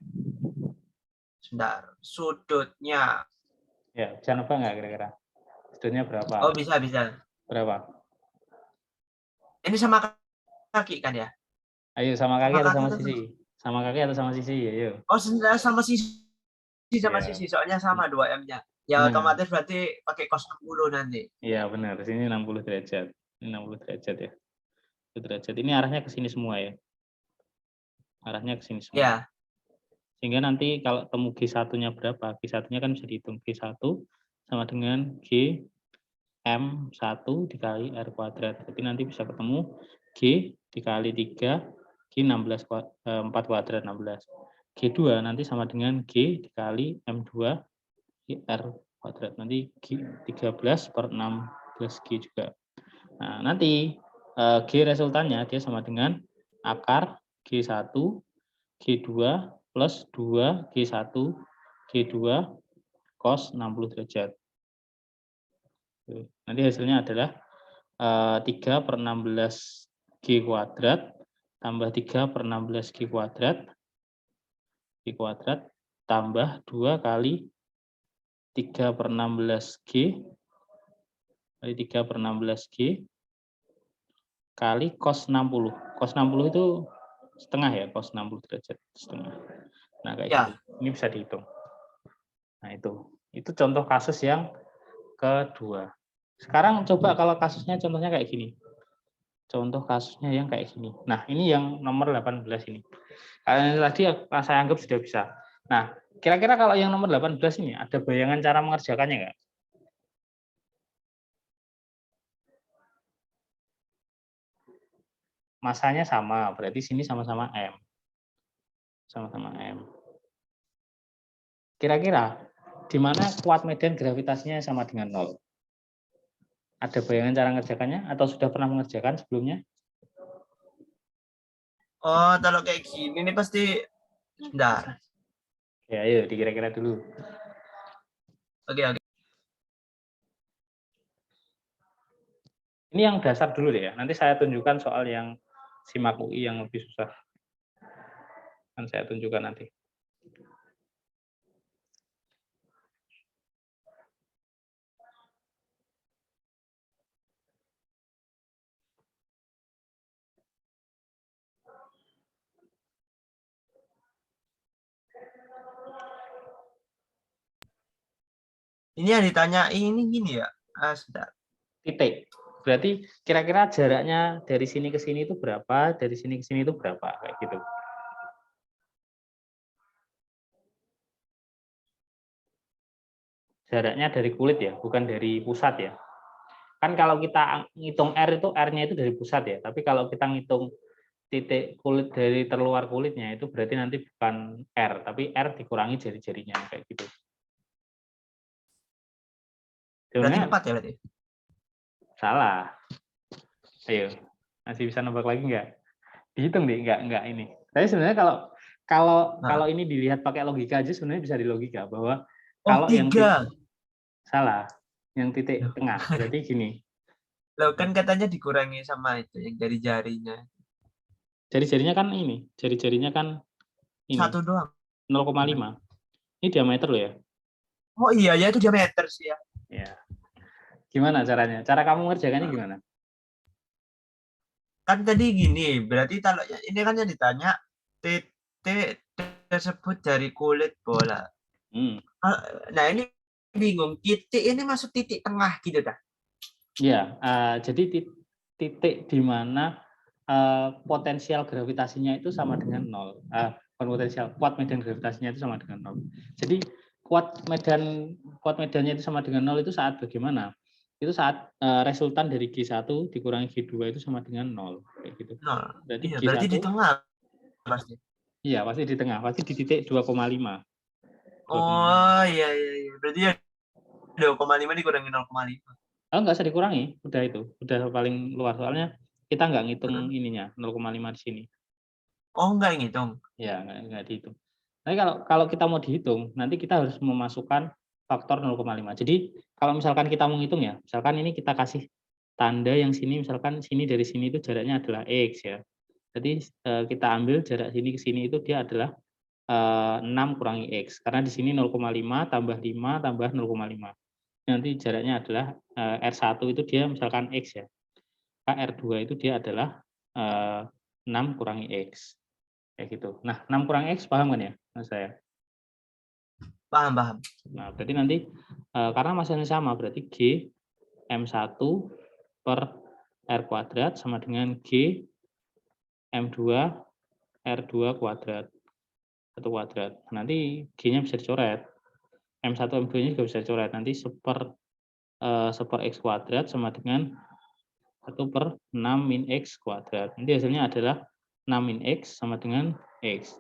Speaker 2: sebentar. Sudutnya.
Speaker 1: Ya, bisa nebak nggak kira-kira? Sudutnya berapa?
Speaker 2: Oh, bisa bisa.
Speaker 1: Berapa?
Speaker 2: Ini sama kaki kan ya?
Speaker 1: Ayo sama kaki
Speaker 2: Sama
Speaker 1: atau
Speaker 2: kaki
Speaker 1: sama
Speaker 2: kan?
Speaker 1: sisi? Sama kaki atau sama sisi? Ayo.
Speaker 2: Oh, sama sisi sama
Speaker 1: Ya.
Speaker 2: sisi. Soalnya sama 2M-nya. Ya
Speaker 1: Nah,
Speaker 2: otomatis berarti pakai cos 60 nanti.
Speaker 1: iya benar. Sini 60 derajat. Ini 60 derajat ya. 60 derajat. Ini arahnya ke sini semua ya. Arahnya ke sini semua.
Speaker 2: Ya.
Speaker 1: Sehingga nanti kalau temu G1-nya berapa? G1-nya kan bisa dihitung. G1 sama dengan G M1 dikali R kuadrat. Berarti nanti bisa ketemu G dikali 3, G 16, 4 kuadrat 16. G2 nanti sama dengan G dikali M2 R kuadrat. Nanti G 13 per 16 G juga. Nah, nanti G resultannya dia sama dengan akar G1, G2 plus 2 G1, G2 cos 60 derajat. Nanti hasilnya adalah 3 per 16 G kuadrat tambah 3 per 16 G kuadrat tambah 2 kali 3 per 16 G kali 3 per 16 G kali cos 60. Cos 60 itu setengah ya, cos 60 derajat setengah. Nah, kayak gitu.
Speaker 2: Ya.
Speaker 1: Ini bisa dihitung. Nah, itu contoh kasus yang kedua. Sekarang coba kalau kasusnya contohnya kayak gini. Contoh kasusnya yang kayak gini. Nah, ini yang nomor 18 ini. Kalian tadi saya anggap sudah bisa. Nah, kira-kira kalau yang nomor 18 ini ada bayangan cara mengerjakannya nggak? Masanya sama, berarti sini sama-sama M. Sama-sama M. Kira-kira di mana kuat medan gravitasinya sama dengan 0? Ada bayangan cara mengerjakannya atau sudah pernah mengerjakan sebelumnya?
Speaker 2: Oh, kalau kayak gini nih pasti sebentar.
Speaker 1: Ya, ayo dikira-kira dulu.
Speaker 2: Oke, oke.
Speaker 1: Ini yang dasar dulu deh ya. Nanti saya tunjukkan soal yang SIMAK UI yang lebih susah. Kan saya tunjukkan nanti.
Speaker 2: Ini yang ditanya ini gini ya. Sebentar.
Speaker 1: Titik. Berarti kira-kira jaraknya dari sini ke sini itu berapa, dari sini ke sini itu berapa, kayak gitu. Jaraknya dari kulit ya, bukan dari pusat ya. Kan kalau kita ngitung R itu R-nya itu dari pusat ya, tapi kalau kita ngitung titik kulit dari terluar kulitnya itu berarti nanti bukan R, tapi R dikurangi jari-jarinya kayak gitu.
Speaker 2: Berarti
Speaker 1: Jawabannya
Speaker 2: 4 ya berarti?
Speaker 1: salah. Ayo, masih bisa nebak lagi nggak? Dihitung deh, nggak ini. Tapi sebenarnya kalau kalau
Speaker 2: Nah.
Speaker 1: kalau ini dilihat pakai logika aja sebenarnya bisa dilogika bahwa
Speaker 2: Oh,
Speaker 1: kalau yang
Speaker 2: 3.
Speaker 1: salah, yang titik
Speaker 2: Loh.
Speaker 1: tengah. Berarti gini.
Speaker 2: Loh, kan katanya dikurangi sama itu yang jari-jarinya.
Speaker 1: Jari-jarinya kan ini, jari-jarinya kan ini
Speaker 2: 1 doang.
Speaker 1: 0,5. Ini diameter loh ya.
Speaker 2: Oh iya ya, itu diameter sih ya.
Speaker 1: Ya. Gimana caranya? Cara kamu ngerjakannya gimana?
Speaker 2: Kan tadi gini, berarti kalau ini kan yang ditanya titik tersebut dari kulit bola.
Speaker 1: Hmm.
Speaker 2: Nah, ini bingung. Titik ini masuk titik tengah gitu dah.
Speaker 1: Ya, jadi titik di mana potensial gravitasinya itu sama dengan 0. Potensial kuat medan gravitasinya itu sama dengan 0. Jadi kuat medannya itu sama dengan 0 itu saat bagaimana? Itu saat resultan dari G1 dikurangi G2 itu sama dengan 0 kayak gitu.
Speaker 2: Nah,
Speaker 1: Berarti
Speaker 2: iya, berarti di
Speaker 1: G1
Speaker 2: tengah pasti.
Speaker 1: iya pasti di tengah, pasti di titik 2,5.
Speaker 2: Oh iya iya iya. Berarti ya 2,5 dikurangi 0,5.
Speaker 1: Oh, nggak usah dikurangi, udah itu, udah paling luar soalnya kita nggak ngitung ininya 0,5 di sini.
Speaker 2: Oh, enggak ngitung.
Speaker 1: Ya, nggak dihitung. Tapi kalau kita mau dihitung, nanti kita harus memasukkan faktor 0,5. Jadi kalau misalkan kita mau ngitung ya, misalkan ini kita kasih tanda yang sini, misalkan sini dari sini itu jaraknya adalah X ya. Jadi kita ambil jarak sini ke sini itu dia adalah 6 kurangi X. Karena di sini 0,5 tambah 5 tambah 0,5. Nanti jaraknya adalah R1 itu dia misalkan X ya. R2 itu dia adalah 6 kurangi X. Kayak gitu. Nah, 6 kurang X paham kan ya mas saya?
Speaker 2: Paham, paham.
Speaker 1: Nah, berarti nanti karena masanya sama, berarti G M1 per R kuadrat sama dengan G M2 R2 kuadrat. 1 kuadrat. Nanti G-nya bisa dicoret. M1, M2-nya juga bisa dicoret. Nanti seper X kuadrat sama dengan 1 per 6 min X kuadrat. Nanti hasilnya adalah 6 min X sama dengan X.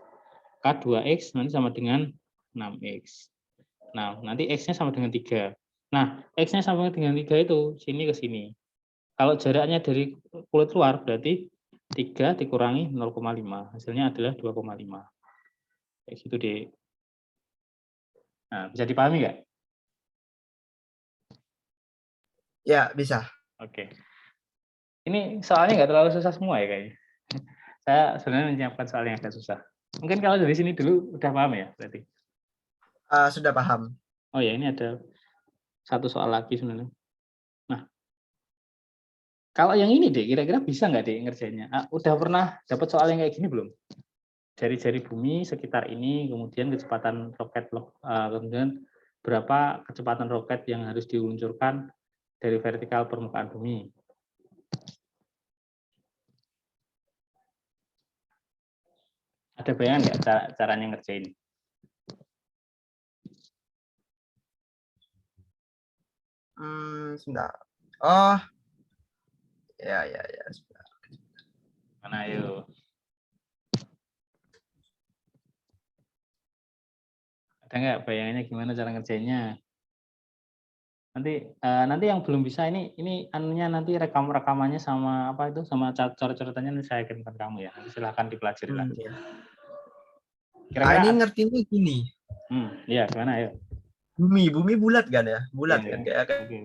Speaker 1: K2X nanti sama dengan 6X. Nah, nanti X-nya sama dengan 3. Nah, X-nya sama dengan 3 itu sini ke sini. Kalau jaraknya dari kulit luar berarti 3 dikurangi 0,5. Hasilnya adalah 2,5. Kayak gitu deh. Nah, bisa dipahami nggak?
Speaker 2: Ya, bisa.
Speaker 1: Oke. Ini soalnya nggak terlalu susah semua ya kayaknya. Saya sebenarnya menyiapkan soal yang agak susah. Mungkin kalau dari sini dulu udah paham ya berarti?
Speaker 2: Sudah paham.
Speaker 1: Oh ya, ini ada satu soal lagi sebenarnya. Nah, kalau yang ini deh, kira-kira bisa nggak deh ngerjainnya? Udah pernah dapat soal yang kayak gini belum? Jari-jari bumi sekitar ini, kemudian kecepatan roket, kemudian berapa kecepatan roket yang harus diluncurkan dari vertikal permukaan bumi. Ada bayangan nggak caranya ngerjain?
Speaker 2: Sebentar. Oh, ya ya ya. Sebentar.
Speaker 1: Mana ayo? Ada nggak bayangannya gimana cara ngerjainnya? Nanti yang belum bisa ini anunya nanti rekamannya sama apa itu sama coret-coretannya nanti saya kirimkan kamu ya. Nanti silahkan dipelajari lagi.
Speaker 2: Ya. Ini
Speaker 1: Kira-kira
Speaker 2: ngertinya gini.
Speaker 1: Iya gimana ya?
Speaker 2: Bumi bulat kan ya? Bulat
Speaker 1: Iya,
Speaker 2: kan
Speaker 1: iya.
Speaker 2: kayak
Speaker 1: Oke.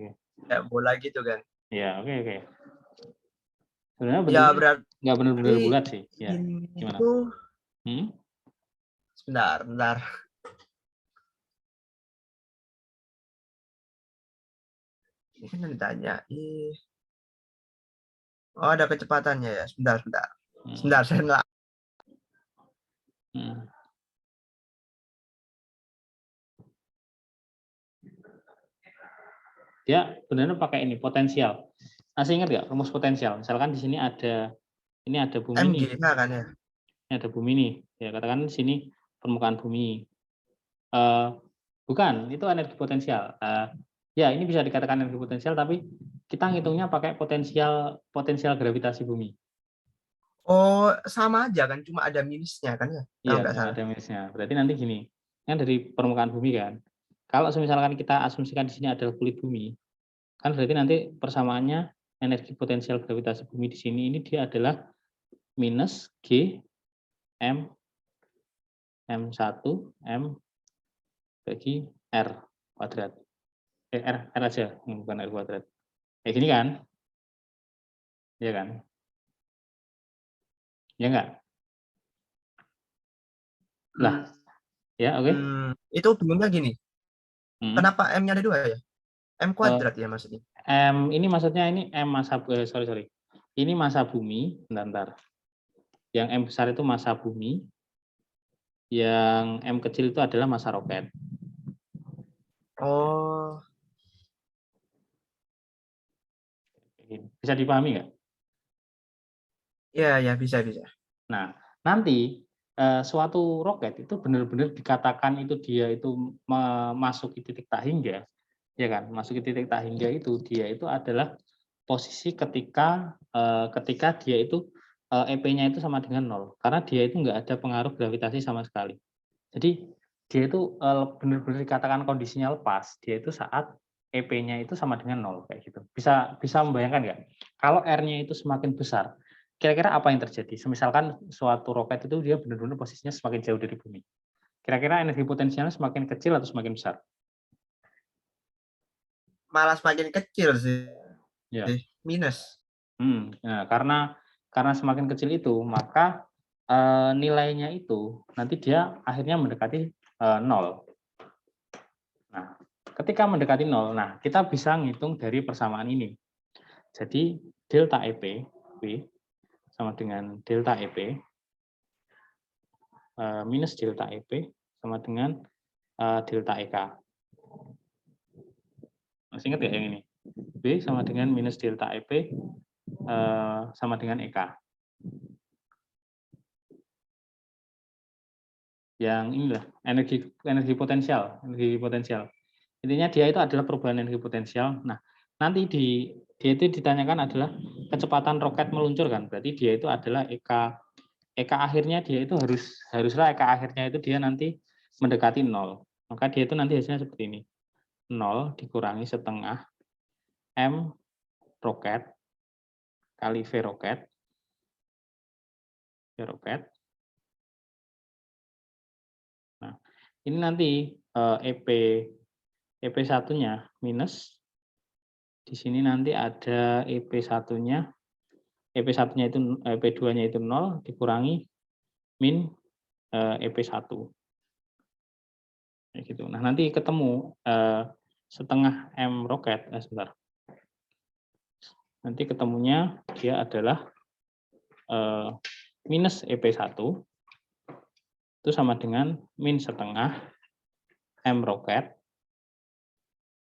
Speaker 2: kayak bola gitu kan.
Speaker 1: Iya, oke. Sebenarnya
Speaker 2: Ya
Speaker 1: bentuknya
Speaker 2: berarti
Speaker 1: nggak benar-benar bulat sih. Ya,
Speaker 2: ini
Speaker 1: gimana?
Speaker 2: itu
Speaker 1: Hmm?
Speaker 2: sebentar. Ini kan yang ditanya. Oh, ada kecepatannya ya. Sebentar. Sebentar, saya nggak.
Speaker 1: Dia benar-benar pakai ini potensial. Masih ingat nggak rumus potensial? Misalkan di sini ada bumi nih.
Speaker 2: MGH kan ya?
Speaker 1: Ini ada bumi nih. Ya katakan di sini permukaan bumi. Bukan, itu energi potensial. Ya ini bisa dikatakan energi potensial, tapi kita ngitungnya pakai potensial gravitasi bumi.
Speaker 2: Oh, sama aja kan, cuma ada minusnya kan ya? Kalau
Speaker 1: Iya,
Speaker 2: nggak
Speaker 1: cuma
Speaker 2: salah.
Speaker 1: ada minusnya. Berarti nanti gini, kan dari permukaan bumi kan. Kalau misalkan kita asumsikan di sini adalah kulit bumi, Kan berarti nanti persamaannya energi potensial gravitasi bumi di sini ini dia adalah minus G M M1 M bagi R kuadrat. R aja, bukan R kuadrat. Kayak gini kan? Iya kan? Ya enggak? Lah,
Speaker 2: Hmm,
Speaker 1: ya oke.
Speaker 2: itu bingungnya gini.
Speaker 1: Hmm.
Speaker 2: Kenapa M-nya ada 2 ya? M kuadrat ya maksudnya?
Speaker 1: M ini maksudnya ini M massa sorry. Ini massa bumi, bentar. Yang M besar itu massa bumi, yang M kecil itu adalah massa roket.
Speaker 2: Oh,
Speaker 1: Bisa dipahami nggak?
Speaker 2: iya ya bisa bisa.
Speaker 1: Nah, nanti suatu roket itu benar-benar dikatakan itu dia itu memasuki titik tak hingga, ya kan? Masuki titik tak hingga itu dia itu adalah posisi ketika dia itu EP-nya itu sama dengan nol, karena dia itu nggak ada pengaruh gravitasi sama sekali. Jadi dia itu benar-benar dikatakan kondisinya lepas, dia itu saat EP-nya itu sama dengan nol kayak gitu. Bisa bisa membayangkan nggak? Kalau R-nya itu semakin besar, kira-kira apa yang terjadi? Semisalkan suatu roket itu dia benar-benar posisinya semakin jauh dari bumi. Kira-kira energi potensialnya semakin kecil atau semakin besar?
Speaker 2: Malah semakin kecil sih.
Speaker 1: Ya.
Speaker 2: Minus.
Speaker 1: Nah, karena semakin kecil itu, maka nilainya itu nanti dia akhirnya mendekati nol. Nah, ketika mendekati nol, nah kita bisa ngitung dari persamaan ini. Jadi delta EP V sama dengan delta EP minus delta EP sama dengan delta EK. Masih ingat ya yang ini? B sama dengan minus delta EP sama dengan EK. Yang inilah energi potensial. Intinya dia itu adalah perubahan energi potensial. Nah, nanti dia itu ditanyakan adalah kecepatan roket meluncur kan. Berarti dia itu adalah EK akhirnya dia itu haruslah EK akhirnya itu dia nanti mendekati nol. Maka dia itu nanti hasilnya seperti ini. 0 dikurangi setengah M roket kali V roket. Nah, ini nanti EP satunya minus, di sini nanti ada EP satunya itu EP2-nya itu 0 dikurangi min EP1. Kayak gitu. Nah, nanti ketemu setengah M roket, sebentar. Nanti ketemunya dia adalah minus EP1 itu sama dengan min setengah M roket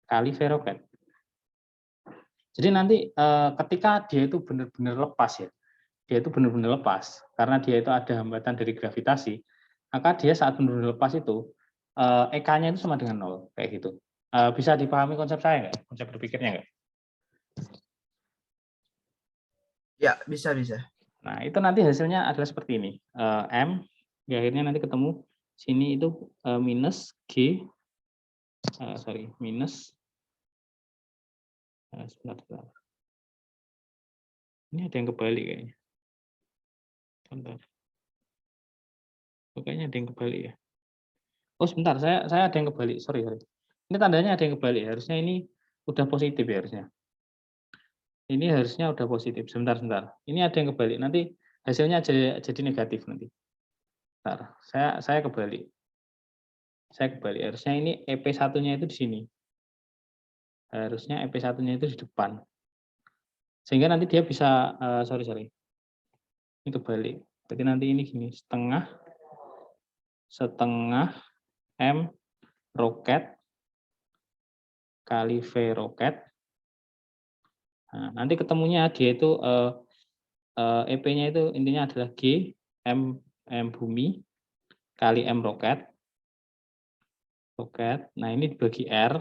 Speaker 1: kali V roket. Jadi nanti ketika dia itu benar-benar lepas ya, dia itu benar-benar lepas karena dia itu ada hambatan dari gravitasi, maka dia saat benar-benar lepas itu EK-nya itu sama dengan nol kayak gitu. Bisa dipahami konsep saya nggak? Konsep berpikirnya nggak?
Speaker 2: Ya, bisa bisa.
Speaker 1: Nah, itu nanti hasilnya adalah seperti ini. M, ya akhirnya nanti ketemu sini itu minus G, minus, sebentar. Ini ada yang kebalik kayaknya. Sebentar. Kayaknya ada yang kebalik ya. Oh sebentar, saya ada yang kebalik. Sorry. Ini tandanya ada yang kebalik. Harusnya ini udah positif ya harusnya. Ini harusnya udah positif. Sebentar. Ini ada yang kebalik. Nanti hasilnya jadi negatif nanti. Bentar, saya kebalik. Harusnya ini EP satunya itu di sini. Harusnya EP satunya itu di depan. Sehingga nanti dia bisa, sorry. Ini kebalik. Jadi nanti ini gini, setengah M roket kali V roket. Nah, nanti ketemunya dia itu EP-nya itu intinya adalah G M bumi kali M roket. Nah, ini dibagi R.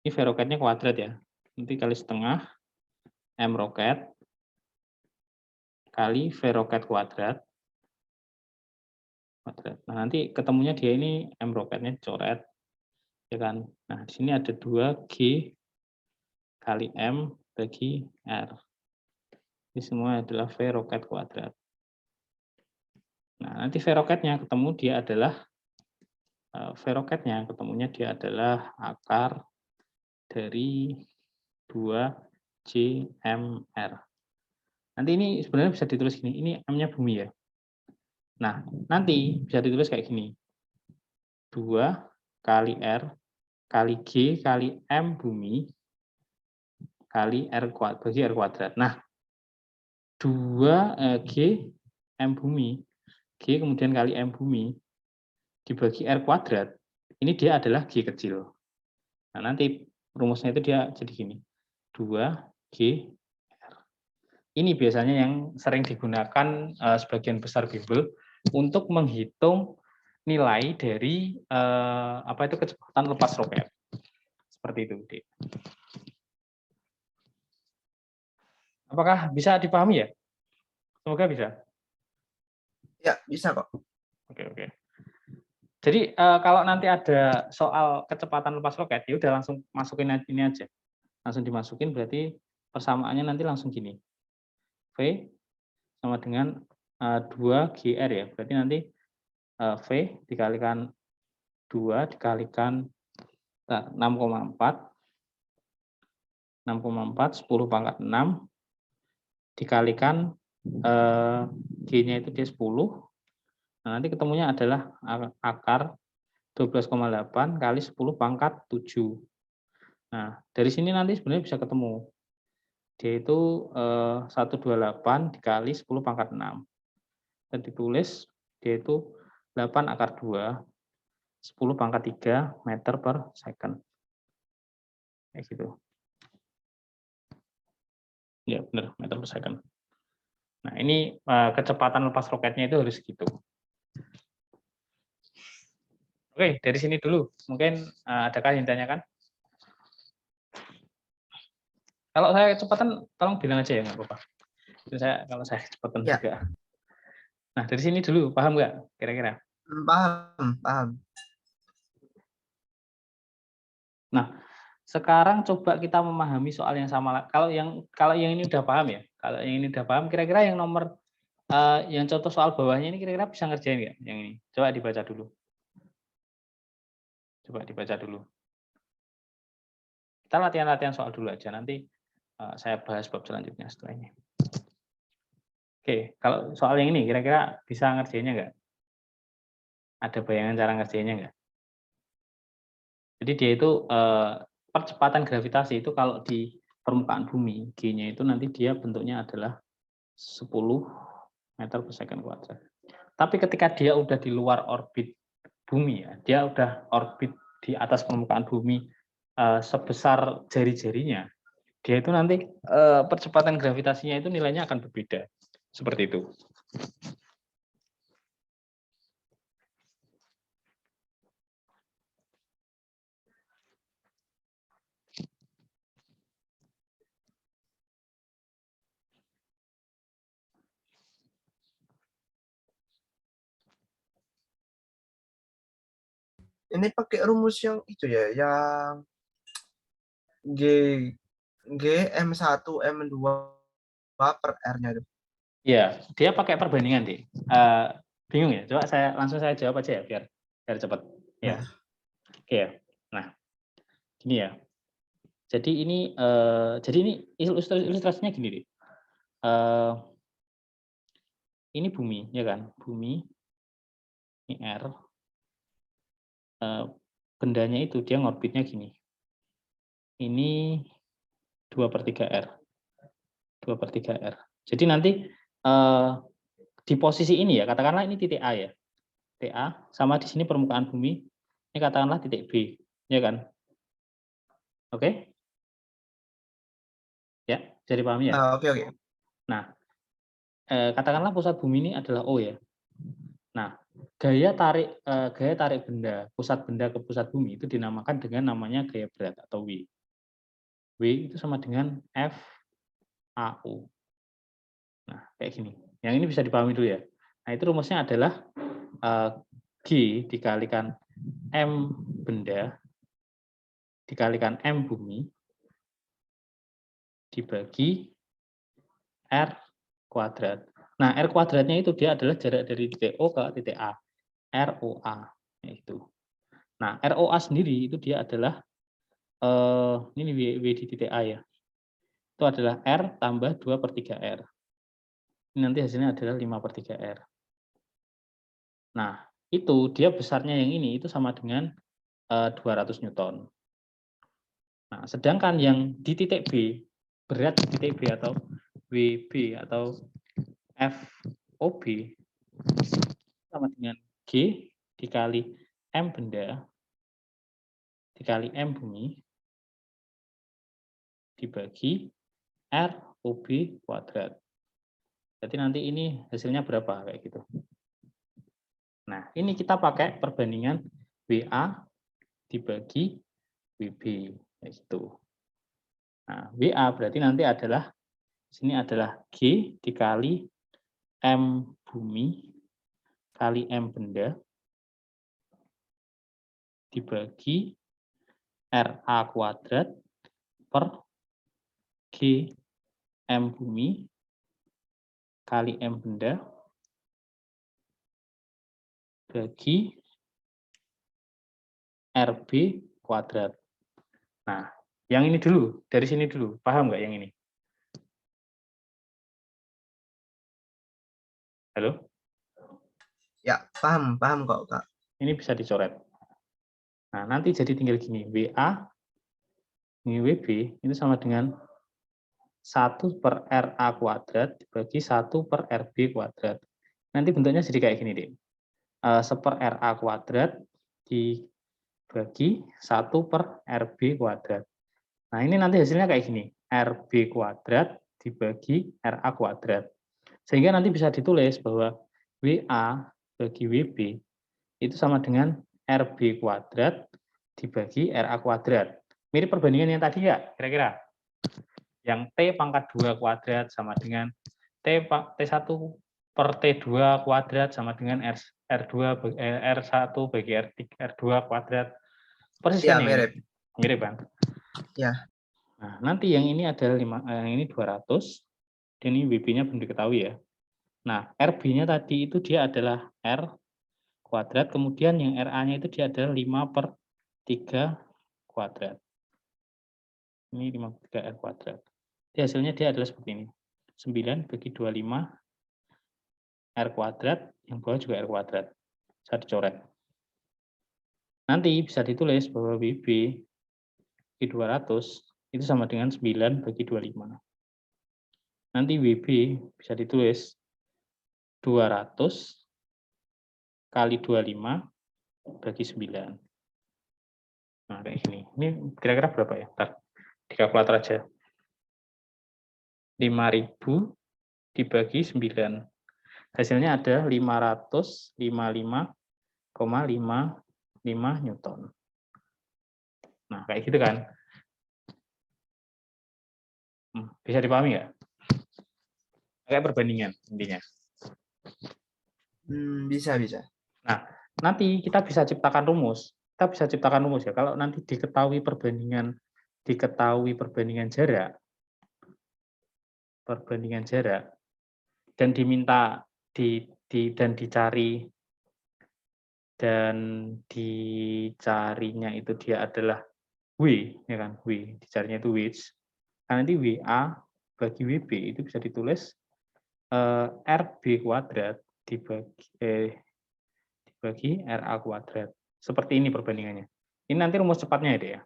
Speaker 1: Ini V roketnya kuadrat ya. Nanti kali setengah M roket kali V roket kuadrat. Nah, nanti ketemunya dia ini M roketnya dicoret ya kan. Nah, di sini ada 2 G kali M bagi R. Ini semua adalah V roket kuadrat. Nah, nanti V roketnya ketemu dia adalah V roketnya ketemunya dia adalah akar dari 2JMR. Nanti ini sebenarnya bisa ditulis gini, ini M-nya bumi ya. Nah, nanti bisa ditulis kayak gini. 2 kali R kali G kali M bumi kali R kuadrat bagi R kuadrat. Nah, 2 G M bumi, G kemudian kali M bumi dibagi R kuadrat, ini dia adalah G kecil. Nah, nanti rumusnya itu dia jadi gini, 2G R. Ini biasanya yang sering digunakan sebagian besar bimbel untuk menghitung nilai dari kecepatan lepas roket. Seperti itu, Dik. Apakah bisa dipahami ya? Semoga bisa.
Speaker 2: Ya, bisa kok.
Speaker 1: Oke. Jadi kalau nanti ada soal kecepatan lepas roket, ya udah langsung masukin ini aja. Langsung dimasukin berarti persamaannya nanti langsung gini. V sama dengan 2GR ya. Berarti nanti V dikalikan 2 dikalikan 6,4 10 pangkat 6 dikalikan G-nya itu dia 10. Nah, nanti ketemunya adalah akar 12,8 kali 10 pangkat 7. Nah, dari sini nanti sebenarnya bisa ketemu. Dia itu 128 dikali 10 pangkat 6. Dan ditulis dia itu 8 akar 2, 10 pangkat 3 meter per second. Kayak gitu. Ya, benar, meter per second. Nah, ini kecepatan lepas roketnya itu harus gitu. Oke, dari sini dulu. Mungkin adakah yang ditanyakan? Kalau saya kecepatan, tolong bilang aja ya, nggak apa-apa. Kalau saya kecepatan
Speaker 2: Ya.
Speaker 1: juga. Nah, dari sini dulu, paham nggak kira-kira?
Speaker 2: Paham.
Speaker 1: Nah, sekarang coba kita memahami soal yang sama. Kalau yang ini udah paham ya, kalau yang ini udah paham, kira-kira yang nomor yang contoh soal bawahnya ini kira-kira bisa ngerjain nggak? Yang ini, coba dibaca dulu. Kita latihan-latihan soal dulu aja. Nanti saya bahas bab selanjutnya setelah ini. Oke, kalau soal yang ini kira-kira bisa ngerjainnya nggak? Ada bayangan cara ngerjainnya nggak? Jadi dia itu percepatan gravitasi itu kalau di permukaan bumi, G-nya itu nanti dia bentuknya adalah 10 meter per second kuadrat. Tapi ketika dia udah di luar orbit bumi ya, dia udah orbit di atas permukaan bumi sebesar jari-jarinya, dia itu nanti percepatan gravitasinya itu nilainya akan berbeda. Seperti itu.
Speaker 2: Ini pakai rumus yang itu ya, yang G M1 M2 per R-nya itu.
Speaker 1: Ya, dia pakai perbandingan deh. Bingung ya? Coba langsung saya jawab aja ya biar cepat. Ya. Oke ya. Nah, gini ya. Jadi ini ilustrasinya gini deh. Ini bumi, ya kan? Bumi, ini R. Bendanya itu dia ngorbitnya gini. Ini 2/3 R. 2/3 R. Jadi nanti di posisi ini ya, katakanlah ini titik A ya. Titik A sama di sini permukaan bumi. Ini katakanlah titik B, ya kan? Oke? Ya, jadi paham ya?
Speaker 2: Oke.
Speaker 1: Nah, katakanlah pusat bumi ini adalah O ya. Nah, gaya tarik benda, pusat benda ke pusat bumi itu dinamakan dengan namanya gaya berat atau W. W itu sama dengan F AU. Nah, kayak gini. Yang ini bisa dipahami dulu ya. Nah, itu rumusnya adalah G dikalikan M benda dikalikan M bumi dibagi R kuadrat. Nah, R kuadratnya itu dia adalah jarak dari titik O ke titik A. ROA. Itu. Nah, ROA sendiri itu dia adalah, ini W di titik A ya. Itu adalah R tambah 2/3R. Ini nanti hasilnya adalah 5/3R. Nah, itu dia besarnya yang ini itu sama dengan 200 Newton. Nah, sedangkan yang di titik B, berat di titik B atau WB atau FOB sama dengan G dikali M benda dikali M bumi dibagi ROB kuadrat. Jadi nanti ini hasilnya berapa kayak gitu. Nah, ini kita pakai perbandingan WA dibagi WB kayak gitu. Nah, WA berarti nanti adalah sini adalah G dikali M bumi kali M benda dibagi RA kuadrat per G M bumi kali M benda bagi RB kuadrat. Nah, yang ini dulu, dari sini dulu. Paham nggak yang ini? Halo?
Speaker 2: Ya, paham kok, Kak.
Speaker 1: Ini bisa dicoret. Nah, nanti jadi tinggal gini, WA, ini WB, itu sama dengan 1/RA kuadrat dibagi 1/RB kuadrat. Nanti bentuknya jadi kayak gini, Dek. 1/RA kuadrat dibagi 1/RB kuadrat. Nah, ini nanti hasilnya kayak gini, RB kuadrat dibagi RA kuadrat. Sehingga nanti bisa ditulis bahwa WA bagi WB itu sama dengan RB kuadrat dibagi RA kuadrat. Mirip perbandingan yang tadi ya, kira-kira? Yang T pangkat 2 kuadrat sama dengan T1 per T2 kuadrat sama dengan R2 R1 bagi R2 kuadrat. Persis
Speaker 2: Ya,
Speaker 1: kan
Speaker 2: mirip.
Speaker 1: ini? Mirip kan?
Speaker 2: Ya.
Speaker 1: Nah, nanti yang ini adalah yang ini 200, dan ini WB-nya belum diketahui ya. Nah, RB-nya tadi itu dia adalah R kuadrat, kemudian yang RA-nya itu dia adalah 5/3 kuadrat. Ini 5/3R kuadrat. Jadi hasilnya dia adalah seperti ini. 9 bagi 25 R kuadrat, yang bawah juga R kuadrat. Bisa dicoret. Nanti bisa ditulis bahwa WB di 200 itu sama dengan 9 bagi 25. Nanti WB bisa ditulis 200 kali 25 bagi 9. Nah, kayak gini. Ini kira-kira berapa ya? Ntar di kalkulator aja. 5.000 dibagi 9. Hasilnya ada 555,55 Newton. Nah, kayak gitu kan. Bisa dipahami nggak? Kayak perbandingan intinya.
Speaker 2: Bisa.
Speaker 1: Nah, nanti kita bisa ciptakan rumus. Kita bisa ciptakan rumus ya. Kalau nanti diketahui perbandingan jarak, dan diminta dan dicarinya itu dia adalah W, ya kan? W, dicarinya itu width. Nah, nanti WA bagi WB itu bisa ditulis RB kuadrat dibagi RA kuadrat. Seperti ini perbandingannya. Ini nanti rumus cepatnya ya.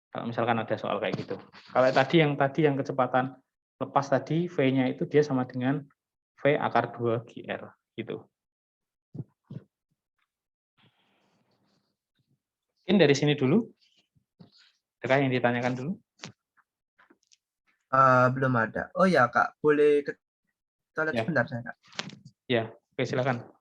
Speaker 1: Kalau misalkan ada soal kayak gitu. Kalau yang kecepatan lepas tadi, V-nya itu dia sama dengan V akar 2 GR. Gitu. Mungkin dari sini dulu. Adakah yang ditanyakan dulu?
Speaker 2: Belum ada. Oh ya, Kak. Boleh ke toilet
Speaker 1: Ya.
Speaker 2: sebentar saya, Kak?
Speaker 1: Ya, oke silakan.